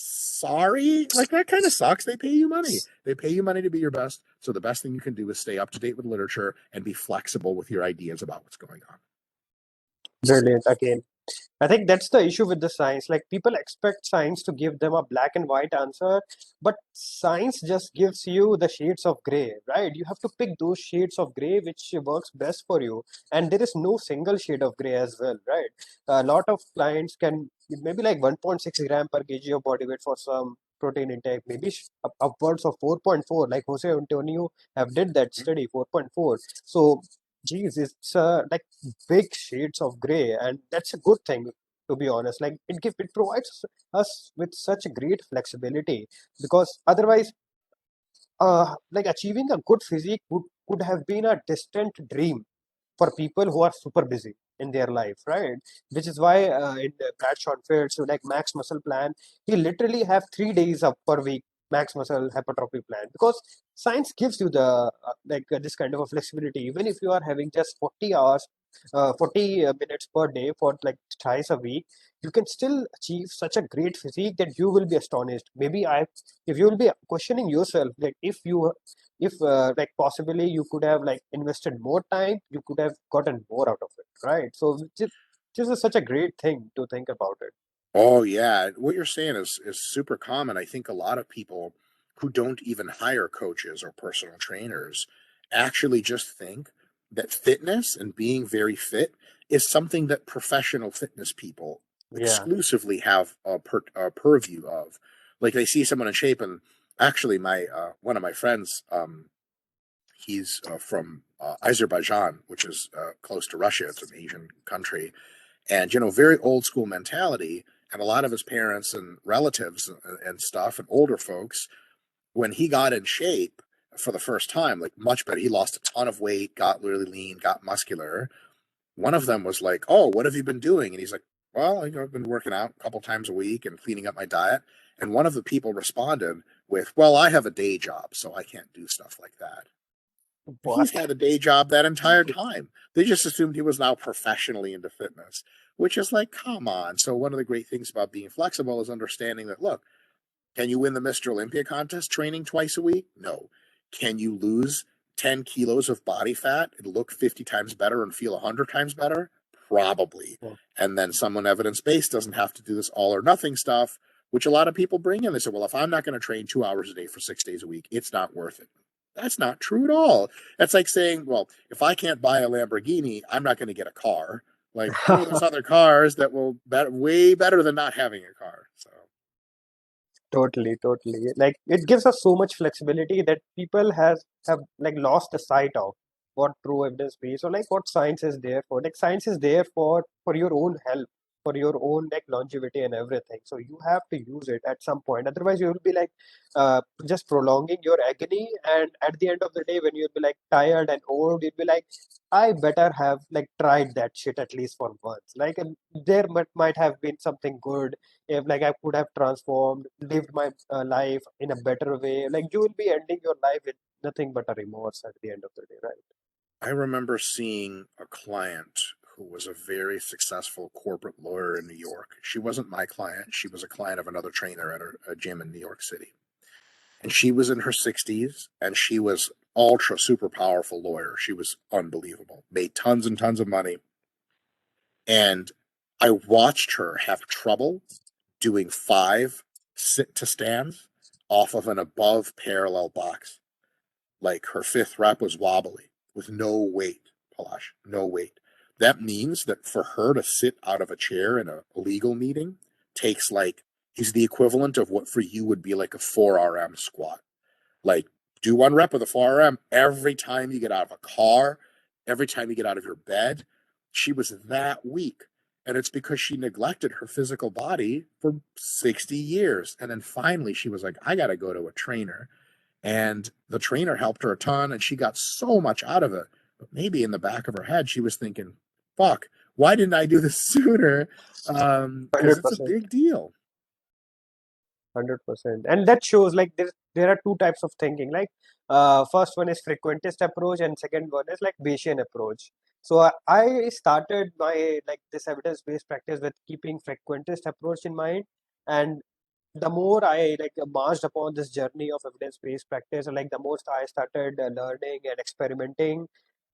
Sorry, like that kind of sucks. They pay you money. They pay you money to be your best. So the best thing you can do is stay up to date with literature and be flexible with your ideas about what's going on. Brilliant again. I think that's the issue with the science. Like people expect science to give them a black and white answer, but science just gives you the shades of gray, right? You have to pick those shades of gray which works best for you. And there is no single shade of gray as well, right? A lot of clients can maybe like 1.6 gram per kg of body weight for some protein intake, maybe upwards of 4.4, like Jose Antonio have did that study, 4.4. So geez, it's like big shades of gray, and that's a good thing, to be honest. Like it provides us with such a great flexibility, because otherwise like achieving a good physique could have been a distant dream for people who are super busy in their life, right? Which is why in Brad Schoenfeld's like max muscle plan, he literally have 3 days of per week max muscle hypertrophy plan, because science gives you the this kind of a flexibility. Even if you are having just 40 hours, 40 minutes per day for like twice a week, you can still achieve such a great physique that you will be astonished. Maybe if you will be questioning yourself, like if like possibly you could have like invested more time, you could have gotten more out of it, right? So this is such a great thing to think about it. Oh yeah, what you're saying is super common. I think a lot of people who don't even hire coaches or personal trainers actually just think that fitness and being very fit is something that professional fitness people Yeah. exclusively have a purview of. Like they see someone in shape, and actually, my one of my friends, he's from Azerbaijan, which is close to Russia. It's an Asian country, and very old school mentality. And a lot of his parents and relatives and stuff and older folks, when he got in shape for the first time, like much better, he lost a ton of weight, got really lean, got muscular. One of them was like, "Oh, what have you been doing?" And he's like, "Well, I've been working out a couple times a week and cleaning up my diet." And one of the people responded with, "Well, I have a day job, so I can't do stuff like that." He's What? had a day job that entire time. They just assumed he was now professionally into fitness, which is like, come on. So one of the great things about being flexible is understanding that, look, can you win the Mr. Olympia contest training twice a week? No. Can you lose 10 kilos of body fat and look 50 times better and feel 100 times better? Probably. Yeah. And then someone evidence based doesn't have to do this all or nothing stuff, which a lot of people bring in. They say, well, if I'm not going to train 2 hours a day for 6 days a week, it's not worth it. That's not true at all. That's like saying, well, if I can't buy a Lamborghini, I'm not going to get a car. Like, no, there's other cars that will way better than not having a car. So Totally, totally. Like it gives us so much flexibility that people have like lost the sight of what true evidence based, or like what science is there for. Like science is there for your own health, for your own like longevity and everything. So you have to use it at some point. Otherwise, you will be like just prolonging your agony. And at the end of the day, when you'll be like tired and old, you'll be like, I better have like tried that shit at least for once. Like there might have been something good, if like I could have transformed, lived my life in a better way. Like you will be ending your life with nothing but a remorse at the end of the day, right? I remember seeing a client who was a very successful corporate lawyer in New York. She wasn't my client. She was a client of another trainer at a gym in New York City. And she was in her 60s and she was ultra super powerful lawyer. She was unbelievable. Made tons and tons of money. And I watched her have trouble doing 5 sit to stands off of an above parallel box. Like her fifth rep was wobbly with no weight, Palash, no weight. That means that for her to sit out of a chair in a legal meeting takes like is the equivalent of what for you would be like a 4 RM squat. Like do 1 rep of the 4 RM every time you get out of a car, every time you get out of your bed. She was that weak. And it's because she neglected her physical body for 60 years. And then finally she was like, I got to go to a trainer, and the trainer helped her a ton and she got so much out of it. But maybe in the back of her head, she was thinking, fuck, why didn't I do this sooner? Because it's a 100%. big deal. 100%. And that shows like there are two types of thinking. Like first one is frequentist approach, and second one is like Bayesian approach. So I started my like this evidence-based practice with keeping frequentist approach in mind. And the more I like marched upon this journey of evidence-based practice, and like the most I started learning and experimenting,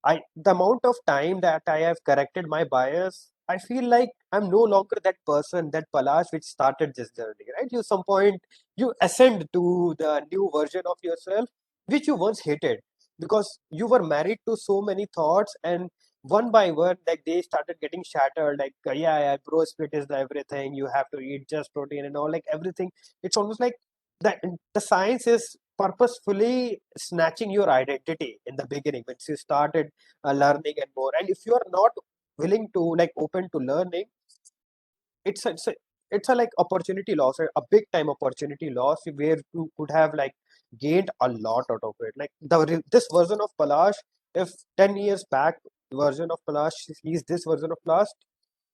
the amount of time that I have corrected my bias I feel like I'm no longer that person, that Palash which started this journey, right? You some point you ascend to the new version of yourself, which you once hated because you were married to so many thoughts, and one by one, like they started getting shattered. Like, yeah, bro, split is the everything. You have to eat just protein and all, like everything. It's almost like that the science is purposefully snatching your identity in the beginning when you started learning and more. And if you are not willing to like open to learning, it's a like opportunity loss, a big time opportunity loss where you could have like gained a lot out of it. Like this version of Palash, if 10 years back version of Palash sees this version of Palash,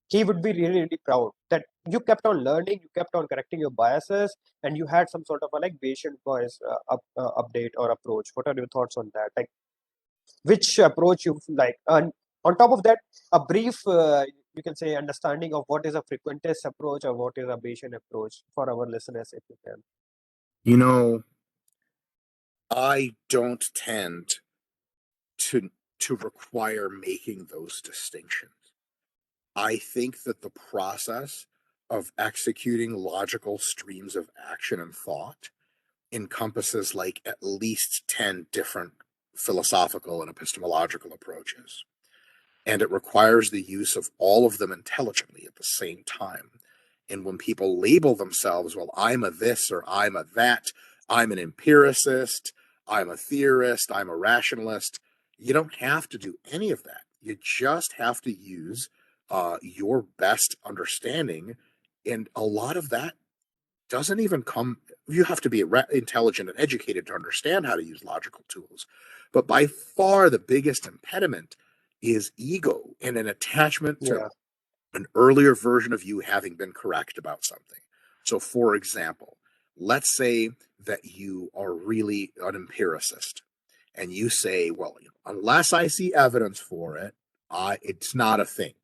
he would be really really proud that you kept on learning, you kept on correcting your biases, and you had some sort of a like patient voice update or approach. What are your thoughts on that? Like which approach you like? And on top of that, a brief, you can say, understanding of what is a frequentist approach or what is a Bayesian approach for our listeners, if you can. You know, I don't tend to require making those distinctions. I think that the process of executing logical streams of action and thought encompasses like at least 10 different philosophical and epistemological approaches. And it requires the use of all of them intelligently at the same time. And when people label themselves, well, I'm a this or I'm a that, I'm an empiricist, I'm a theorist, I'm a rationalist, you don't have to do any of that. You just have to use your best understanding. And a lot of that doesn't even come, you have to be intelligent and educated to understand how to use logical tools. But by far the biggest impediment is ego and an attachment to Yeah, an earlier version of you having been correct about something. So, for example, let's say that you are really an empiricist and you say, well, unless I see evidence for it, it's not a thing.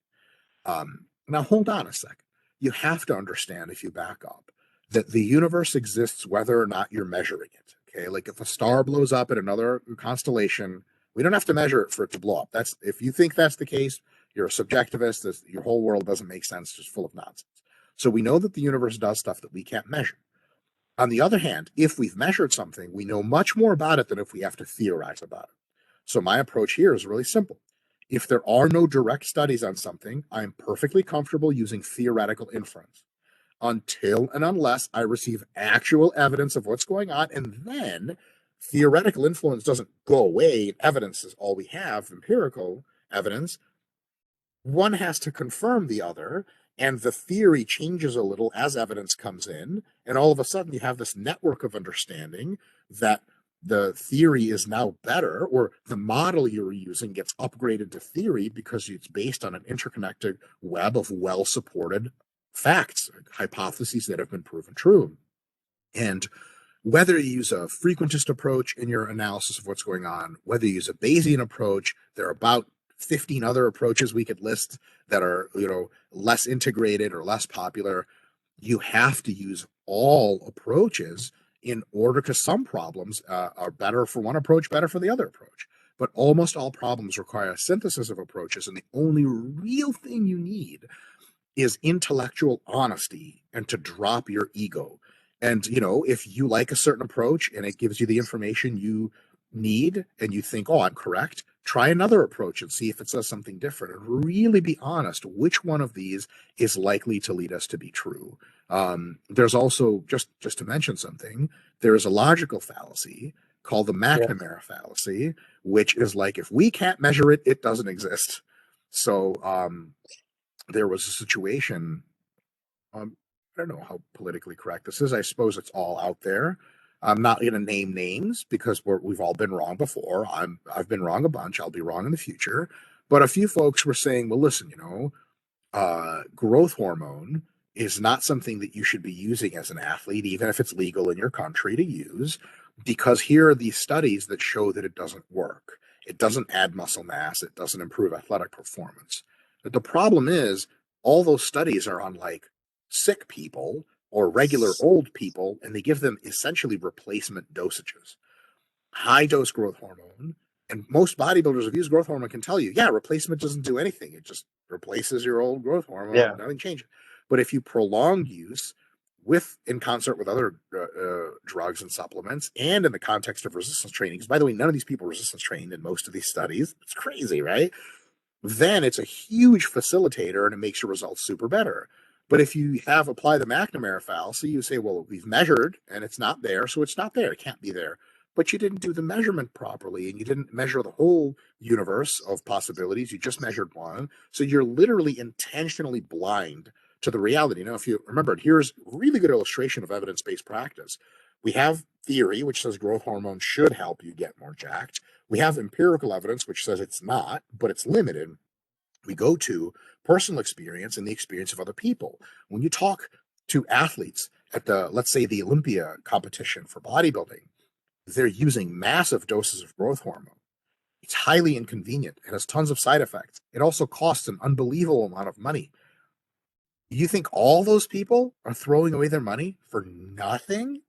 Now, hold on a sec. You have to understand, if you back up, that the universe exists whether or not you're measuring it. Okay, like if a star blows up in another constellation, we don't have to measure it for it to blow up. That's if you think that's the case, you're a subjectivist. Your whole world doesn't make sense, just full of nonsense. So we know that the universe does stuff that we can't measure. On the other hand, if we've measured something, we know much more about it than if we have to theorize about it. So my approach here is really simple. If there are no direct studies on something, I'm perfectly comfortable using theoretical inference until and unless I receive actual evidence of what's going on. And then theoretical influence doesn't go away. Evidence is all we have, empirical evidence. One has to confirm the other, and the theory changes a little as evidence comes in, and all of a sudden you have this network of understanding that the theory is now better, or the model you're using gets upgraded to theory because it's based on an interconnected web of well-supported facts, hypotheses that have been proven true. And whether you use a frequentist approach in your analysis of what's going on, whether you use a Bayesian approach, there are about 15 other approaches we could list that are, less integrated or less popular. You have to use all approaches in order, because some problems are better for one approach, better for the other approach. But almost all problems require a synthesis of approaches, and the only real thing you need is intellectual honesty and to drop your ego. And, if you like a certain approach and it gives you the information you need and you think, oh, I'm correct, try another approach and see if it says something different and really be honest which one of these is likely to lead us to be true. There's also, just to mention something, there is a logical fallacy called the yeah, McNamara fallacy, which is like, if we can't measure it, it doesn't exist. So there was a situation. I don't know how politically correct this is. I suppose it's all out there. I'm not going to name names because we've all been wrong before. I've been wrong a bunch. I'll be wrong in the future. But a few folks were saying, well, listen, growth hormone is not something that you should be using as an athlete, even if it's legal in your country to use, because here are these studies that show that it doesn't work. It doesn't add muscle mass. It doesn't improve athletic performance. But the problem is, all those studies are on like sick people or regular old people, and they give them essentially replacement dosages. High dose growth hormone And most bodybuilders who've used growth hormone can tell you, yeah, replacement doesn't do anything. It just replaces your old growth hormone. Yeah. Nothing changes. But if you prolong use in concert with other drugs and supplements, and in the context of resistance training, because by the way, none of these people resistance trained in most of these studies. It's crazy, right? Then it's a huge facilitator and it makes your results super better. But if you have apply the McNamara fallacy, you say, well, we've measured and it's not there, so it's not there. It can't be there. But you didn't do the measurement properly and you didn't measure the whole universe of possibilities. You just measured one. So you're literally intentionally blind to the reality. Now, if you remember, here's a really good illustration of evidence based practice. We have theory, which says growth hormone should help you get more jacked. We have empirical evidence, which says it's not, but it's limited. We go to personal experience and the experience of other people. When you talk to athletes at let's say, the Olympia competition for bodybuilding, they're using massive doses of growth hormone. It's highly inconvenient. It has tons of side effects. It also costs an unbelievable amount of money. You think all those people are throwing away their money for nothing?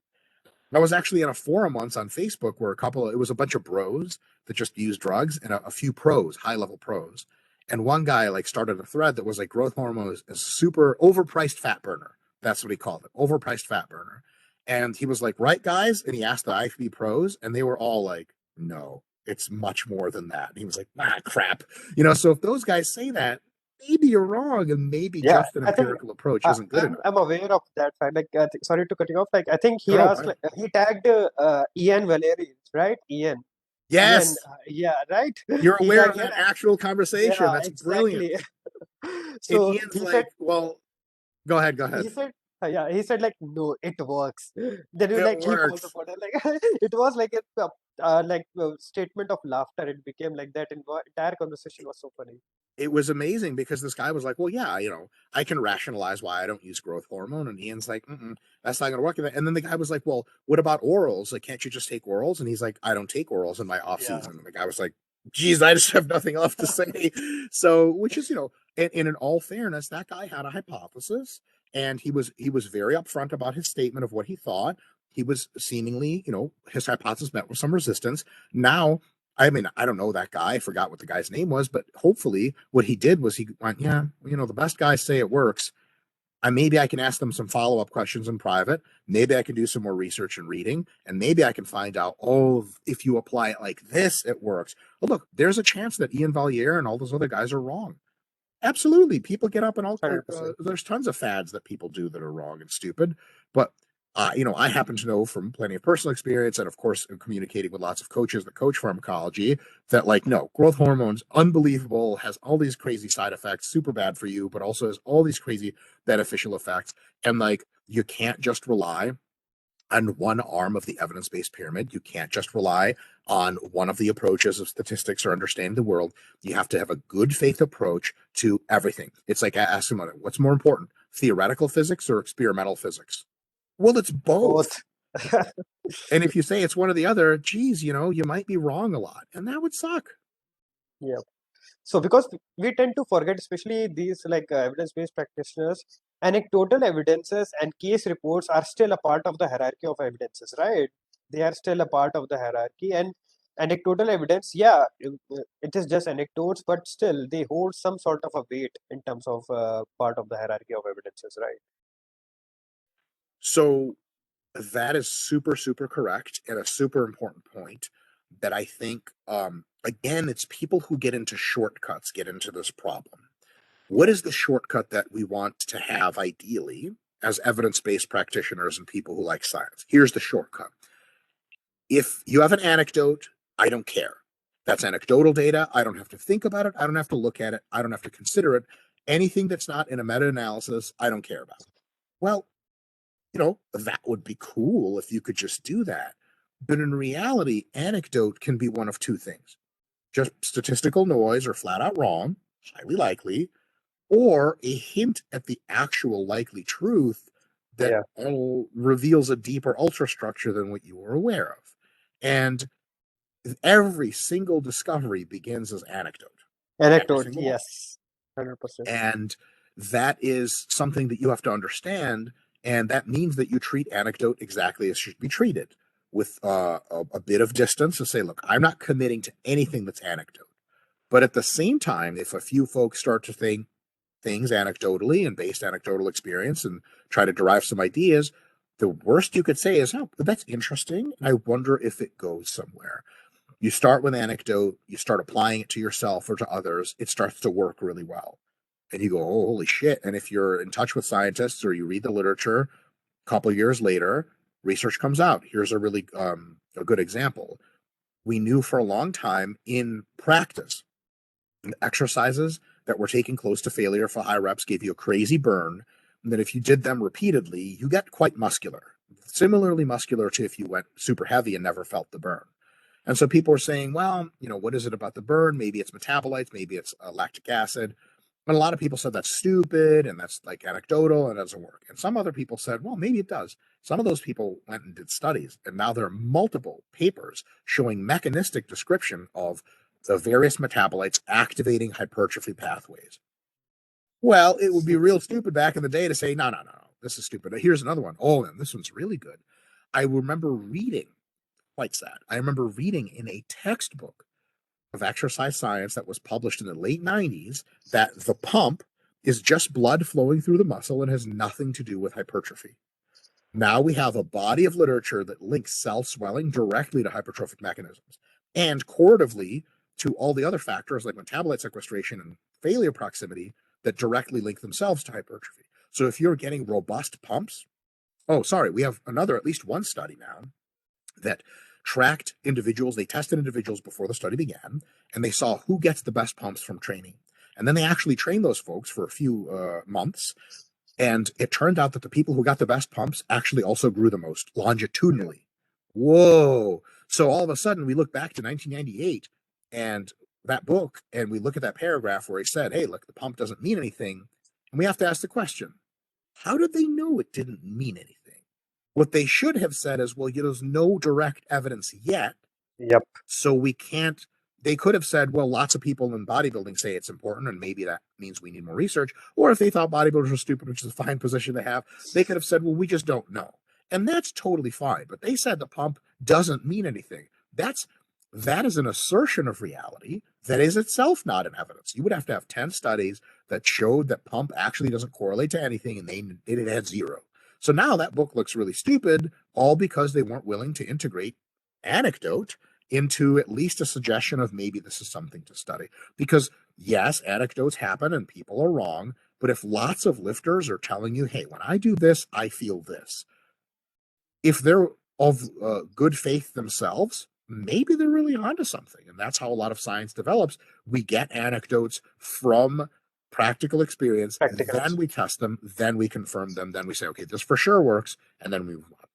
I was actually in a forum once on Facebook where it was a bunch of bros that just used drugs and a few pros, high level pros. And one guy like started a thread that was like growth hormone is a super overpriced fat burner. That's what he called it, overpriced fat burner. And he was like, right, guys? And he asked the IFB pros, and they were all like, no, it's much more than that. And he was like, crap. So if those guys say that, maybe you're wrong, and maybe Yeah, just an I think empirical approach isn't good enough. I'm aware of that fact. Like, sorry to cut you off. Like, I think No, he no, asked, fine. like, he tagged Ian Valerians, right? Ian, Yes, yeah, right. you're He aware tagged of Ian. that actual conversation. Yeah, That's brilliant. exactly. And So Ian's he said, like, well, go ahead, go he ahead. said, yeah, he said like, no, it works. Then you It like he paused works. upon it. Like it was like a statement of laughter. It became like that. Entire conversation was so funny. It was amazing because this guy was like, well, yeah, I can rationalize why I don't use growth hormone. And Ian's like, that's not going to work. And then the guy was like, well, what about orals? Like, can't you just take orals? And he's like, I don't take orals in my off Yeah. season. And the guy was like, geez, I just have nothing left to say. So, which is, and in all fairness, that guy had a hypothesis and he was very upfront about his statement of what he thought. He was seemingly, his hypothesis met with some resistance. Now, I mean, I don't know that guy. I forgot what the guy's name was, but hopefully what he did was he went, yeah, the best guys say it works. Maybe I can ask them some follow-up questions in private. Maybe I can do some more research and reading, and maybe I can find out, oh, if you apply it like this, it works. Well, look, there's a chance that Ian Valier and all those other guys are wrong. Absolutely. People get up and 100%. there's tons of fads that people do that are wrong and stupid. But, I happen to know from plenty of personal experience and, of course, communicating with lots of coaches that coach pharmacology that, like, no, growth hormones, unbelievable, has all these crazy side effects, super bad for you, but also has all these crazy beneficial effects. And, like, you can't just rely on one arm of the evidence-based pyramid. You can't just rely on one of the approaches of statistics or understanding the world. You have to have a good faith approach to everything. It's like asking someone, what's more important, theoretical physics or experimental physics? Well, it's both. Both. And if you say it's one or the other, geez, you might be wrong a lot, and that would suck. Yeah. So because we tend to forget, especially these like evidence-based practitioners, anecdotal evidences and case reports are still a part of the hierarchy of evidences, right? They are still a part of the hierarchy, and anecdotal evidence, yeah, it is just anecdotes, but still they hold some sort of a weight in terms of part of the hierarchy of evidences, right? So that is super, super correct and a super important point that I think, again, it's people who get into shortcuts get into this problem. What Yeah, is the shortcut that we want to have ideally as evidence based practitioners and people who like science? Here's the shortcut. If you have an anecdote, I don't care. That's anecdotal data. I don't have to think about it. I don't have to look at it. I don't have to consider it. Anything that's not in a meta analysis, I don't care about. Well, that would be cool if you could just do that. But in reality, anecdote can be one of two things: just statistical noise or flat out wrong, highly likely, or a hint at the actual likely truth that yeah. reveals a deeper ultrastructure than what you were aware of. And every single discovery begins as anecdote, every Anecdote, single one. yes, 100%. And that is something that you have to understand. And that means that you treat anecdote exactly as should be treated. with a bit of distance and say, look, I'm not committing to anything that's anecdote. But at the same time, if a few folks start to think things anecdotally and based anecdotal experience and try to derive some ideas, the worst you could say is, oh, that's interesting. And I wonder if it goes somewhere. You start with anecdote, you start applying it to yourself or to others, it starts to work really well. And you go, oh, holy shit. And if you're in touch with scientists or you read the literature, a couple of years later, research comes out. Here's a really a good example. We knew for a long time in practice, exercises that were taken close to failure for high reps gave you a crazy burn. And that if you did them repeatedly, you get quite muscular. Similarly muscular to if you went super heavy and never felt the burn. And so people are saying, well, what is it about the burn? Maybe it's metabolites, maybe it's lactic acid. And a lot of people said that's stupid and that's like anecdotal and it doesn't work. And some other people said, well, maybe it does. Some of those people went and did studies, and now there are multiple papers showing mechanistic description of the various metabolites activating hypertrophy pathways. Well, it would be real stupid back in the day to say, no, no, no, this is stupid. Here's another one. Oh, and this one's really good. I remember reading, quite sad, I remember reading in a textbook of exercise science that was published in the late 90s that the pump is just blood flowing through the muscle and has nothing to do with hypertrophy. Now we have a body of literature that links cell swelling directly to hypertrophic mechanisms and correlatively to all the other factors like metabolite sequestration and failure proximity that directly link themselves to hypertrophy. So if you're getting robust pumps, we have at least one study now that tracked individuals. They tested individuals before the study began, and they saw who gets the best pumps from training. And then they actually trained those folks for a few months. And it turned out that the people who got the best pumps actually also grew the most longitudinally. Whoa. So all of a sudden, we look back to 1998 and that book, and we look at that paragraph where he said, hey, look, the pump doesn't mean anything. And we have to ask the question, how did they know it didn't mean anything? What they should have said is, well, there's no direct evidence yet. Yep. So we can't, they could have said, well, lots of people in bodybuilding say it's important, and maybe that means we need more research. Or if they thought bodybuilders were stupid, which is a fine position to have, they could have said, well, we just don't know. And that's totally fine. But they said the pump doesn't mean anything. That is an assertion of reality that is itself not an evidence. You would have to have 10 studies that showed that pump actually doesn't correlate to anything, and it had zero. So now that book looks really stupid, all because they weren't willing to integrate anecdote into at least a suggestion of maybe this is something to study. Because yes, anecdotes happen and people are wrong, but if lots of lifters are telling you, hey, when I do this, I feel this, if they're of good faith themselves, maybe they're really onto something. And that's how a lot of science develops. We get anecdotes from practical experience, Practical. then we test them, then we confirm them, then we say, okay, this for sure works, and then we move on.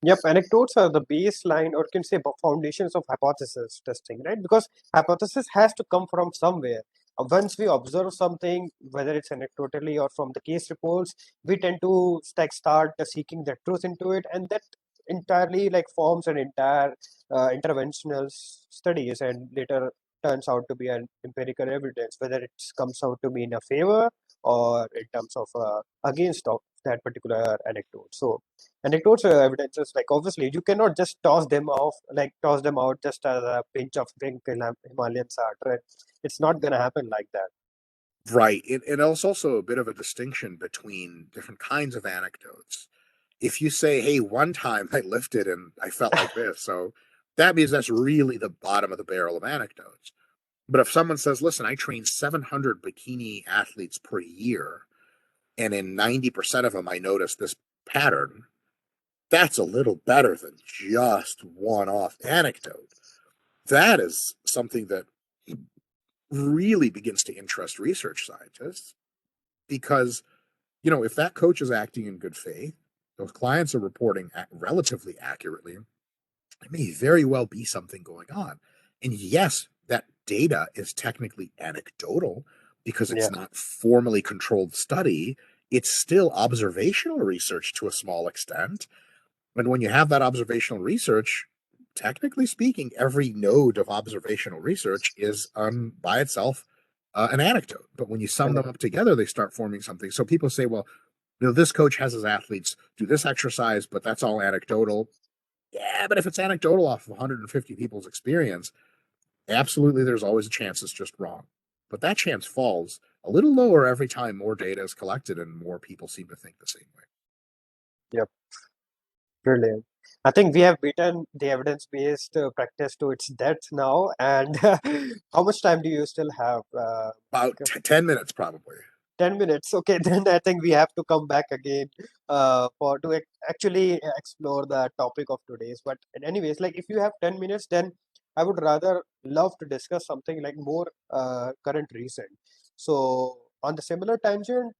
Yep, anecdotes are the baseline, or you can say foundations of hypothesis testing, right? Because hypothesis has to come from somewhere. Once we observe something, whether it's anecdotally or from the case reports, we tend to start seeking the truth into it, and that entirely like forms an entire interventional studies, and later turns out to be an empirical evidence, whether it comes out to be in a favor or in terms of against of that particular anecdote. So anecdotes or evidences, like obviously you cannot just toss them out just as a pinch of pink Himalayan salt, right? It's not going to happen like that. Right. And it's also a bit of a distinction between different kinds of anecdotes. If you say, hey, one time I lifted and I felt like this, so that means that's really the bottom of the barrel of anecdotes. But if someone says, listen, I train 700 bikini athletes per year, and in 90% of them I noticed this pattern, that's a little better than just one off anecdote. That is something that really begins to interest research scientists because, if that coach is acting in good faith, those clients are reporting relatively accurately, it may very well be something going on. And yes, that data is technically anecdotal because Yeah. it's not formally controlled study. It's still observational research to a small extent. And when you have that observational research, technically speaking, every node of observational research is by itself an anecdote. But when you sum them up together, they start forming something. So people say, well, this coach has his athletes do this exercise, but that's all anecdotal. Yeah, but if it's anecdotal off of 150 people's experience, absolutely there's always a chance it's just wrong. But that chance falls a little lower every time more data is collected and more people seem to think the same way. Yep, brilliant. I think we have beaten the evidence-based practice to its death now. And how much time do you still have? About 10 minutes, probably. 10 minutes. Okay, then I think we have to come back again for to actually explore the topic of today's. But anyways, like if you have 10 minutes, then I would rather love to discuss something like more current recent. So on the similar tangent,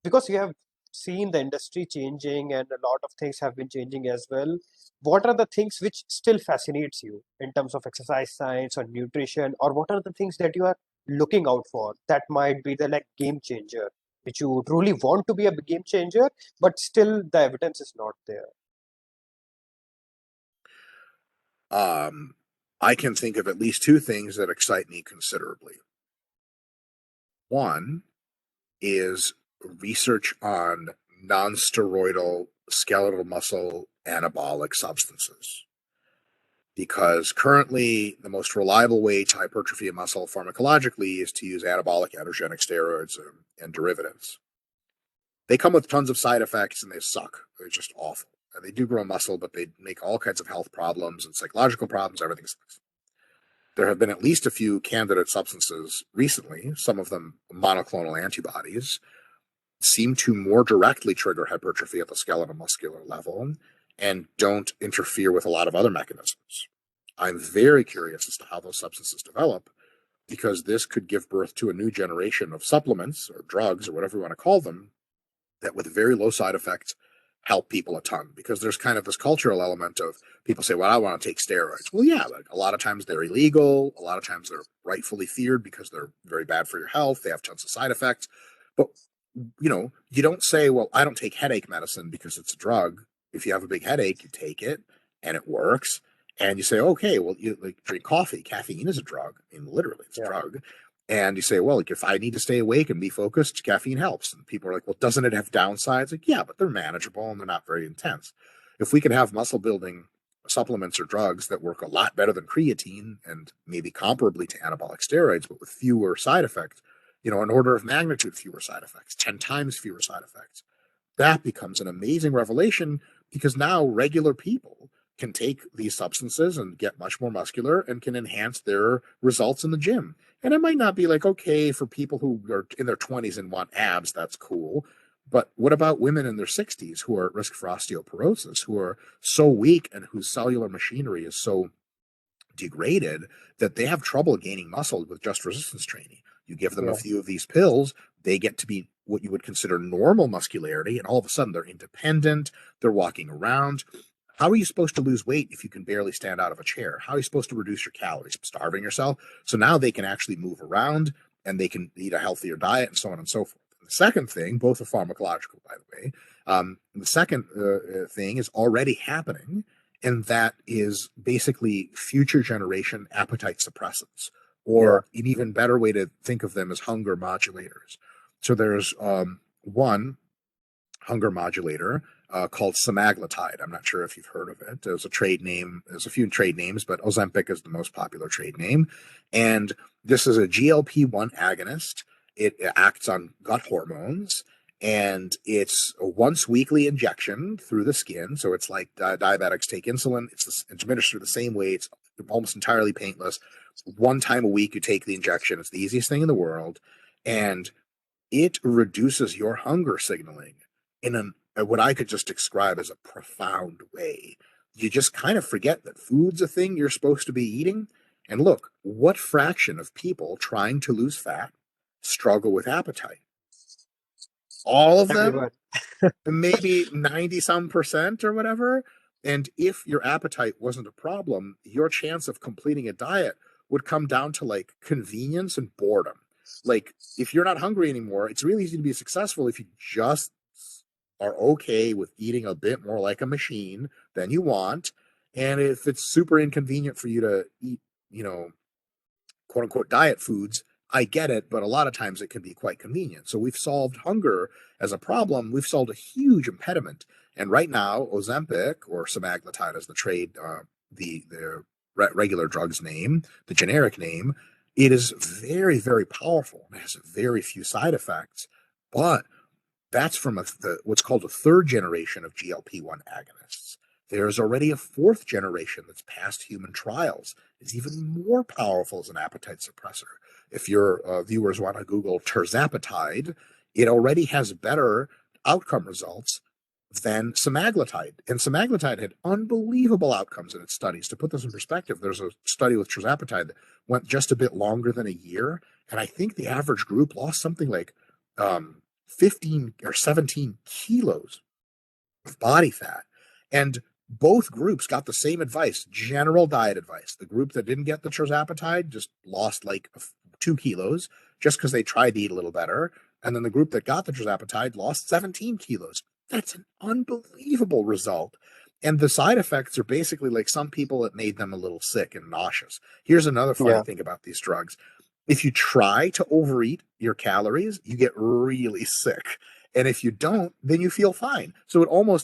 because you have seen the industry changing and a lot of things have been changing as well, what are the things which still fascinates you in terms of exercise science or nutrition, or what are the things that you are looking out for that might be the like game changer, which you truly want to be a game changer, but still the evidence is not there? Um, I can think of at least two things that excite me considerably. One is research on non-steroidal skeletal muscle anabolic substances. Because currently the most reliable way to hypertrophy a muscle pharmacologically is to use anabolic androgenic steroids and derivatives. They come with tons of side effects and they suck. They're just awful. And they do grow muscle, but they make all kinds of health problems and psychological problems. Everything sucks. There have been at least a few candidate substances recently, some of them monoclonal antibodies, seem to more directly trigger hypertrophy at the skeletal muscular level and don't interfere with a lot of other mechanisms. I'm very curious as to how those substances develop because this could give birth to a new generation of supplements or drugs or whatever you want to call them that, with very low side effects, help people a ton. Because there's kind of this cultural element of people say, well, I want to take steroids. Well, yeah, like a lot of times they're illegal. A lot of times they're rightfully feared because they're very bad for your health. They have tons of side effects. But you don't say, well, I don't take headache medicine because it's a drug. If you have a big headache, you take it and it works. And you say, okay, well, you like drink coffee. Caffeine is a drug. I mean, literally, it's a Yeah. drug. And you say, well, like if I need to stay awake and be focused, caffeine helps. And people are like, well, doesn't it have downsides? Like, yeah, but they're manageable and they're not very intense. If we could have muscle building supplements or drugs that work a lot better than creatine and maybe comparably to anabolic steroids, but with fewer side effects, an order of magnitude fewer side effects, 10 times fewer side effects. That becomes an amazing revelation because now regular people can take these substances and get much more muscular and can enhance their results in the gym. And it might not be like, okay, for people who are in their 20s and want abs, that's cool. But what about women in their 60s who are at risk for osteoporosis, who are so weak and whose cellular machinery is so degraded that they have trouble gaining muscle with just resistance training? You give them a Yeah. few of these pills, they get to be what you would consider normal muscularity, and all of a sudden they're independent, they're walking around. How are you supposed to lose weight if you can barely stand out of a chair? How are you supposed to reduce your calories? Starving yourself? So now they can actually move around and they can eat a healthier diet and so on and so forth. The second thing, both are pharmacological, by the way. The second thing is already happening, and that is basically future generation appetite suppressants, Yeah. or an even better way to think of them as hunger modulators. So there's one hunger modulator called semaglutide. I'm not sure if you've heard of it. There's a trade name. There's a few trade names, but Ozempic is the most popular trade name. And this is a GLP-1 agonist. It acts on gut hormones, and it's a once weekly injection through the skin. So it's like diabetics take insulin. It's administered the same way. It's almost entirely painless. One time a week, you take the injection. It's the easiest thing in the world. And it reduces your hunger signaling in what I could just describe as a profound way. You just kind of forget that food's a thing you're supposed to be eating. And look, what fraction of people trying to lose fat struggle with appetite? All of them? Everyone. Maybe 90 some percent or whatever. And if your appetite wasn't a problem, your chance of completing a diet would come down to like convenience and boredom. Like, if you're not hungry anymore, it's really easy to be successful if you just are okay with eating a bit more like a machine than you want. And if it's super inconvenient for you to eat, you know, quote unquote diet foods, I get it, but a lot of times it can be quite convenient. So we've solved hunger as a problem. We've solved a huge impediment. And right now, Ozempic, or semaglutide as the trade, the regular drug's name, the generic name, it is very, very powerful. It has very few side effects, but that's from what's called a third generation of GLP-1 agonists. There's already a fourth generation that's passed human trials. It's even more powerful as an appetite suppressor. If your viewers want to Google terzapatide, it already has better outcome results than semaglutide. And semaglutide had unbelievable outcomes in its studies. To put this in perspective, there's a study with terzapatide that went just a bit longer than a year, and I think the average group lost something like 15 or 17 kilos of body fat. And both groups got the same advice, general diet advice. The group that didn't get the tirzepatide just lost like 2 kilos just because they tried to eat a little better. And then the group that got the tirzepatide lost 17 kilos. That's an unbelievable result. And the side effects are basically like some people, it made them a little sick and nauseous. Here's another funny Yeah. thing about these drugs. If you try to overeat your calories, you get really sick. And if you don't, then you feel fine. So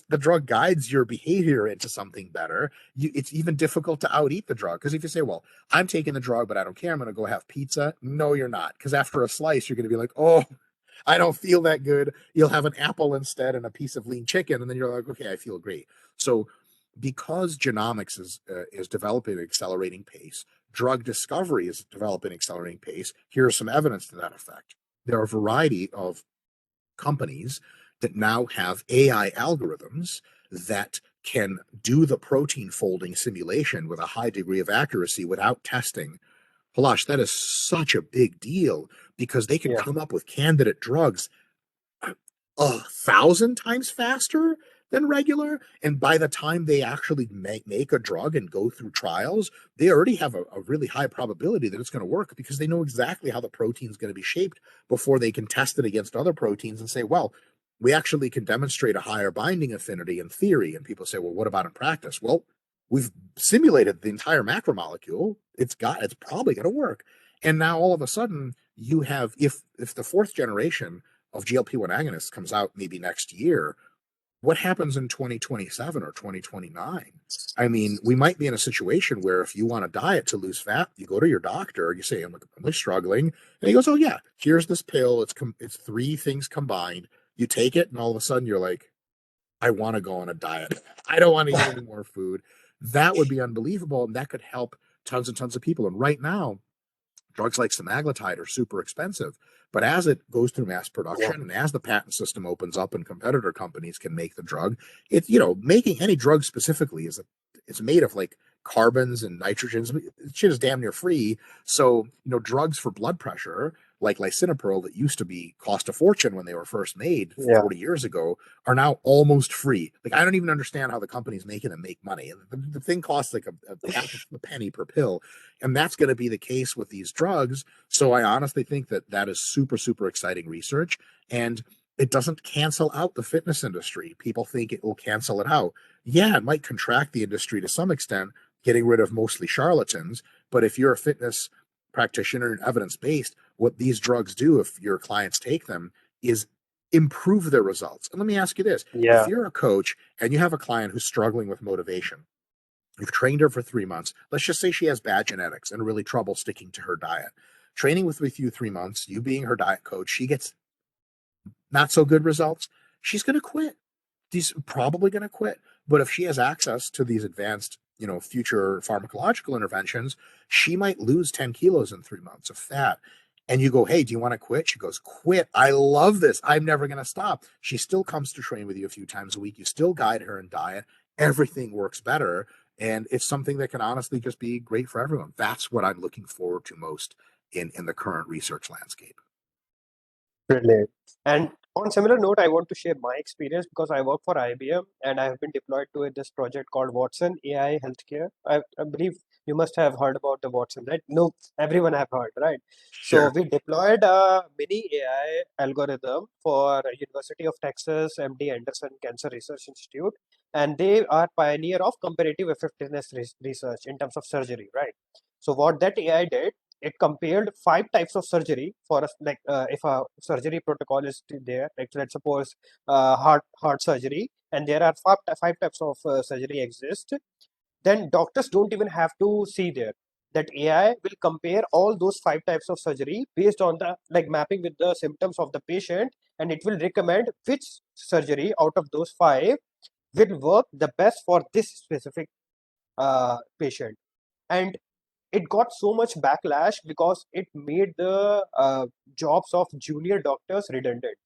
the drug guides your behavior into something better. It's even difficult to out eat the drug. Because if you say, well, I'm taking the drug, but I don't care, I'm going to go have pizza. No, you're not. Because after a slice, you're going to be like, oh, I don't feel that good. You'll have an apple instead and a piece of lean chicken. And then you're like, okay, I feel great. So because genomics is developing at an accelerating pace, drug discovery is developing at an accelerating pace. Here's some evidence to that effect. There are a variety of companies that now have AI algorithms that can do the protein folding simulation with a high degree of accuracy without testing. Palash, that is such a big deal because they can Yeah. come up with candidate drugs 1,000 times faster than regular. And by the time they actually make a drug and go through trials, they already have a really high probability that it's going to work because they know exactly how the protein is going to be shaped before they can test it against other proteins and say, well, we actually can demonstrate a higher binding affinity in theory. And people say, well, what about in practice? Well, we've simulated the entire macromolecule. It's probably going to work. And now all of a sudden you have, if the fourth generation of GLP-1 agonists comes out maybe next year, what happens in 2027 or 2029? I mean, we might be in a situation where if you want a diet to lose fat, you go to your doctor, you say, I'm really struggling. And he goes, oh, yeah, here's this pill. It's three things combined. You take it, and all of a sudden you're like, I want to go on a diet. I don't want to eat any more food. That would be unbelievable. And that could help tons and tons of people. And right now, drugs like semaglutide are super expensive. But as it goes through mass Yeah. production and as the patent system opens up and competitor companies can make the drug, making any drug specifically it's made of like carbons and nitrogens. Shit is damn near free. So, drugs for blood pressure like lisinopril that used to be cost a fortune when they were first made Yeah. 40 years ago are now almost free. Like I don't even understand how the companies making them make money. The thing costs like a half a penny per pill, and that's going to be the case with these drugs. So I honestly think that is super, super exciting research. And it doesn't cancel out the fitness industry. People think it will cancel it out. Yeah, it might contract the industry to some extent, getting rid of mostly charlatans. But if you're a fitness practitioner and evidence based, what these drugs do, if your clients take them, is improve their results. And let me ask you this: if Yeah. you're a coach and you have a client who's struggling with motivation, you've trained her for 3 months. Let's just say she has bad genetics and really trouble sticking to her diet. Training with you 3 months, you being her diet coach, she gets not so good results. She's going to quit. She's probably going to quit. But if she has access to these advanced, future pharmacological interventions, she might lose 10 kilos in 3 months of fat. And you go, hey, do you want to quit? She goes, quit. I love this. I'm never going to stop. She still comes to train with you a few times a week. You still guide her in diet. Everything works better. And it's something that can honestly just be great for everyone. That's what I'm looking forward to most in the current research landscape. Brilliant. And on similar note, I want to share my experience because I work for IBM and I have been deployed to this project called Watson AI Healthcare. I believe you must have heard about the Watson, right? No, everyone have heard, right? So Sure. we deployed a mini AI algorithm for University of Texas MD Anderson Cancer Research Institute, and they are pioneer of comparative effectiveness research in terms of surgery, right? So what that AI did, it compared five types of surgery for us, if a surgery protocol is there, like let's suppose heart surgery, and there are five types of surgery exist, then doctors don't even have to see there. That AI will compare all those five types of surgery based on the like mapping with the symptoms of the patient, and it will recommend which surgery out of those five will work the best for this specific patient. And it got so much backlash because it made the jobs of junior doctors redundant,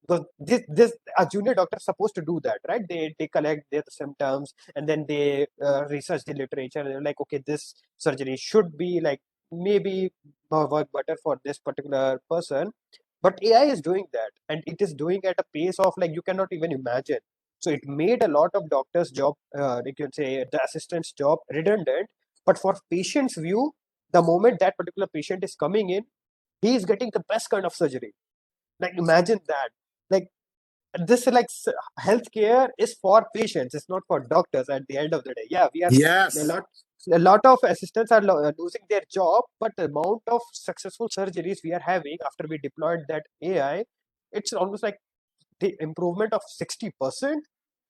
because this a junior doctor is supposed to do that, right? They collect their symptoms and then they research the literature, and they're like, okay, this surgery should be like maybe work better for this particular person. But AI is doing that, and it is doing at a pace of like you cannot even imagine. So it made a lot of doctors job, you can say the assistant's job, redundant. But for patient's view, the moment that particular patient is coming in, he is getting the best kind of surgery. Like imagine that. Like this healthcare is for patients, it's not for doctors at the end of the day. Yeah, we are a Yes. lot a lot of assistants are losing their job, but the amount of successful surgeries we are having after we deployed that AI, it's almost like the improvement of 60%.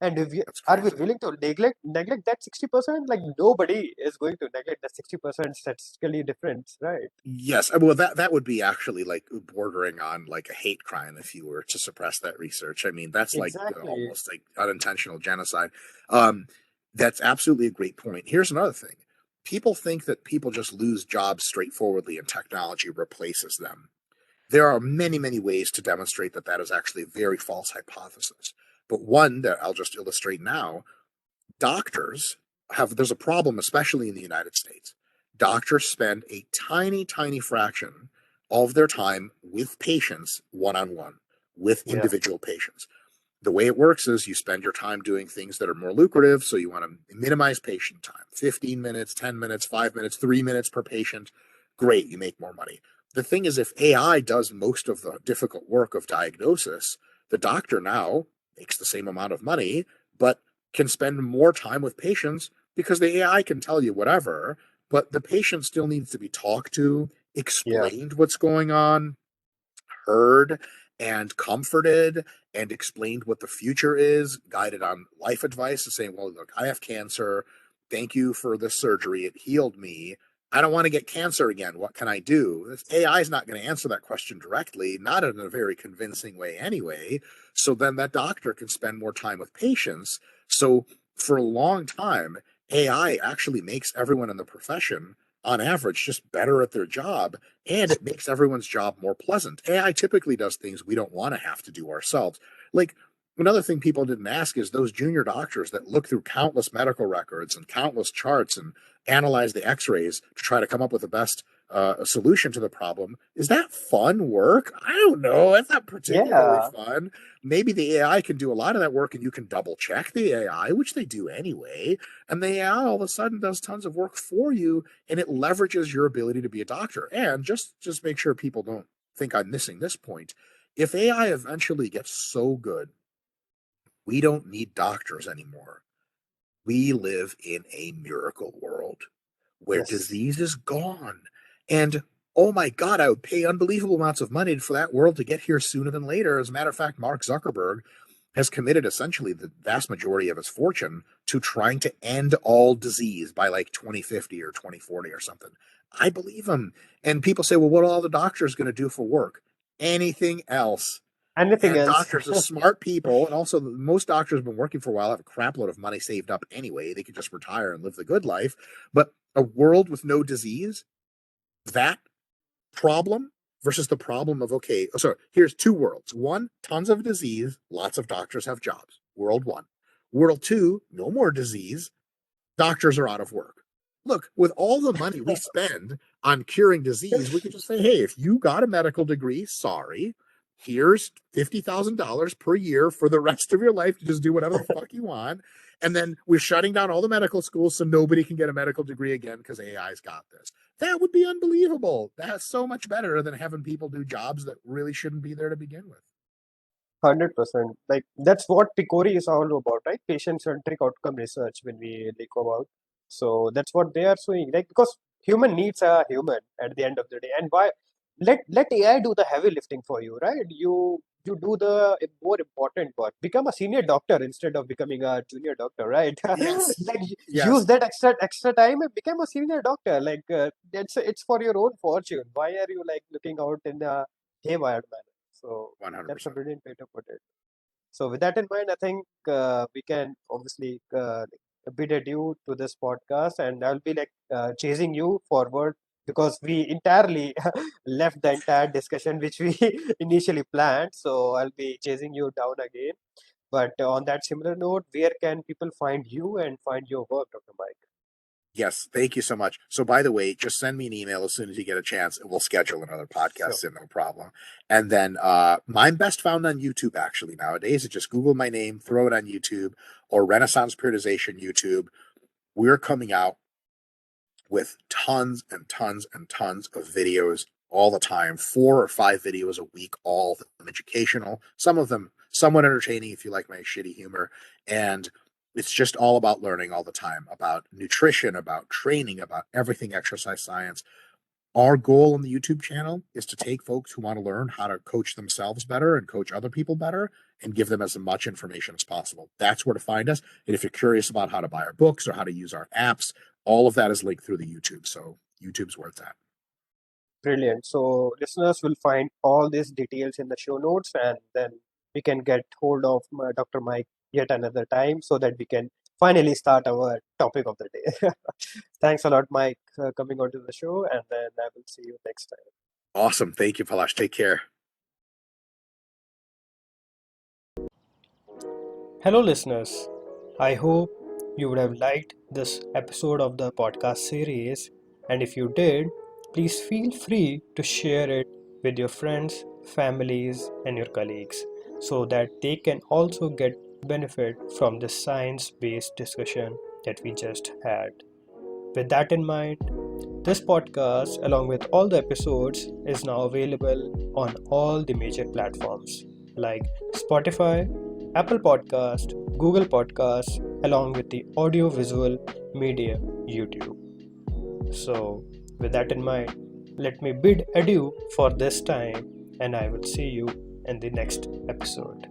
And if we, That's are we crazy. willing to neglect that 60%? Like nobody is going to neglect that 60% statistically difference, right? Yes, well, that would be actually like bordering on like a hate crime if you were to suppress that research. I mean, that's like Exactly. almost like unintentional genocide. Um, that's absolutely a great point. Here's another thing: people think that people just lose jobs straightforwardly and technology replaces them. There are many, many ways to demonstrate that that is actually a very false hypothesis. But one that I'll just illustrate now: doctors there's a problem, especially in the United States. Doctors spend a tiny, tiny fraction of their time with patients one on one, with Yeah. individual patients. The way it works is you spend your time doing things that are more lucrative. So you want to minimize patient time: 15 minutes, 10 minutes, 5 minutes, 3 minutes per patient. Great, you make more money. The thing is, if AI does most of the difficult work of diagnosis, the doctor now makes the same amount of money, but can spend more time with patients because the AI can tell you whatever, but the patient still needs to be talked to, Yeah. explained what's going on, heard and comforted, and explained what the future is, guided on life advice, to saying, well, look, I have cancer. Thank you for this surgery. It healed me. I don't want to get cancer again. What can I do? This AI is not going to answer that question directly, not in a very convincing way anyway. So then that doctor can spend more time with patients. So for a long time, AI actually makes everyone in the profession, on average, just better at their job, and it makes everyone's job more pleasant. AI typically does things we don't want to have to do ourselves. Like, another thing people didn't ask is those junior doctors that look through countless medical records and countless charts and analyze the x-rays to try to come up with the best solution to the problem. Is that fun work? I don't know. It's not particularly Yeah. fun. Maybe the AI can do a lot of that work and you can double check the AI, which they do anyway. And the AI all of a sudden does tons of work for you, and it leverages your ability to be a doctor. And just make sure people don't think I'm missing this point. If AI eventually gets so good, we don't need doctors anymore. We live in a miracle world where Yes. disease is gone. And oh my God, I would pay unbelievable amounts of money for that world to get here sooner than later. As a matter of fact, Mark Zuckerberg has committed essentially the vast majority of his fortune to trying to end all disease by like 2050 or 2040 or something. I believe him. And people say, well, what are all the doctors going to do for work? Anything else. Anything And else? doctors are smart people. And also, most doctors have been working for a while, have a crap load of money saved up anyway. They could just retire and live the good life. But a world with no disease, that problem versus the problem of, okay, so here's two worlds. One, tons of disease, lots of doctors have jobs. World one. World two, no more disease, doctors are out of work. Look, with all the money we spend on curing disease, we could just say, hey, if you got a medical degree, sorry, here's $50,000 per year for the rest of your life to just do whatever the fuck you want. And then we're shutting down all the medical schools so nobody can get a medical degree again because AI's got this. That would be unbelievable. That's so much better than having people do jobs that really shouldn't be there to begin with. 100%. Like that's what Picori is all about, right? Patient-centric outcome research when we like about. So that's what they are showing. Like because human needs are human at the end of the day. And why? let AI do the heavy lifting for you, right? You do the more important part. Become a senior doctor instead of becoming a junior doctor, right? Yes, Like use yes, that extra time and become a senior doctor. Like it's for your own fortune. Why are you like looking out in a haywired manner? So that's a 100%. brilliant way to put it. So with that in mind, I think we can obviously bid adieu to this podcast, and I'll be like chasing you forward because we entirely left the entire discussion which we initially planned. So I'll be chasing you down again. But on that similar note, where can people find you and find your work, Dr. Mike? Yes, thank you so much. So, by the way, just send me an email as soon as you get a chance, and we'll schedule another Sure. podcast in, no problem. And then I'm best found on YouTube, actually, nowadays. Just Google my name, throw it on YouTube, or Renaissance Periodization YouTube. We're coming out with tons and tons and tons of videos all the time, 4 or 5 videos a week, all of them educational, some of them somewhat entertaining if you like my shitty humor. And it's just all about learning all the time, about nutrition, about training, about everything exercise science. Our goal on the YouTube channel is to take folks who want to learn how to coach themselves better and coach other people better and give them as much information as possible. That's where to find us. And if you're curious about how to buy our books or how to use our apps, all of that is linked through the YouTube. So YouTube's where it's at. Brilliant. So listeners will find all these details in the show notes, and then we can get hold of Dr. Mike yet another time so that we can finally start our topic of the day. Thanks a lot, Mike, coming onto the show, and then I will see you next time. Awesome. Thank you, Palash. Take care. Hello, listeners. I hope you would have liked this episode of the podcast series. And if you did, please feel free to share it with your friends, families, and your colleagues so that they can also get benefit from the science based discussion that we just had. With that in mind, this podcast, along with all the episodes, is now available on all the major platforms like Spotify, Apple Podcast, Google Podcast, along with the audio visual media YouTube. So, with that in mind, let me bid adieu for this time, and I will see you in the next episode.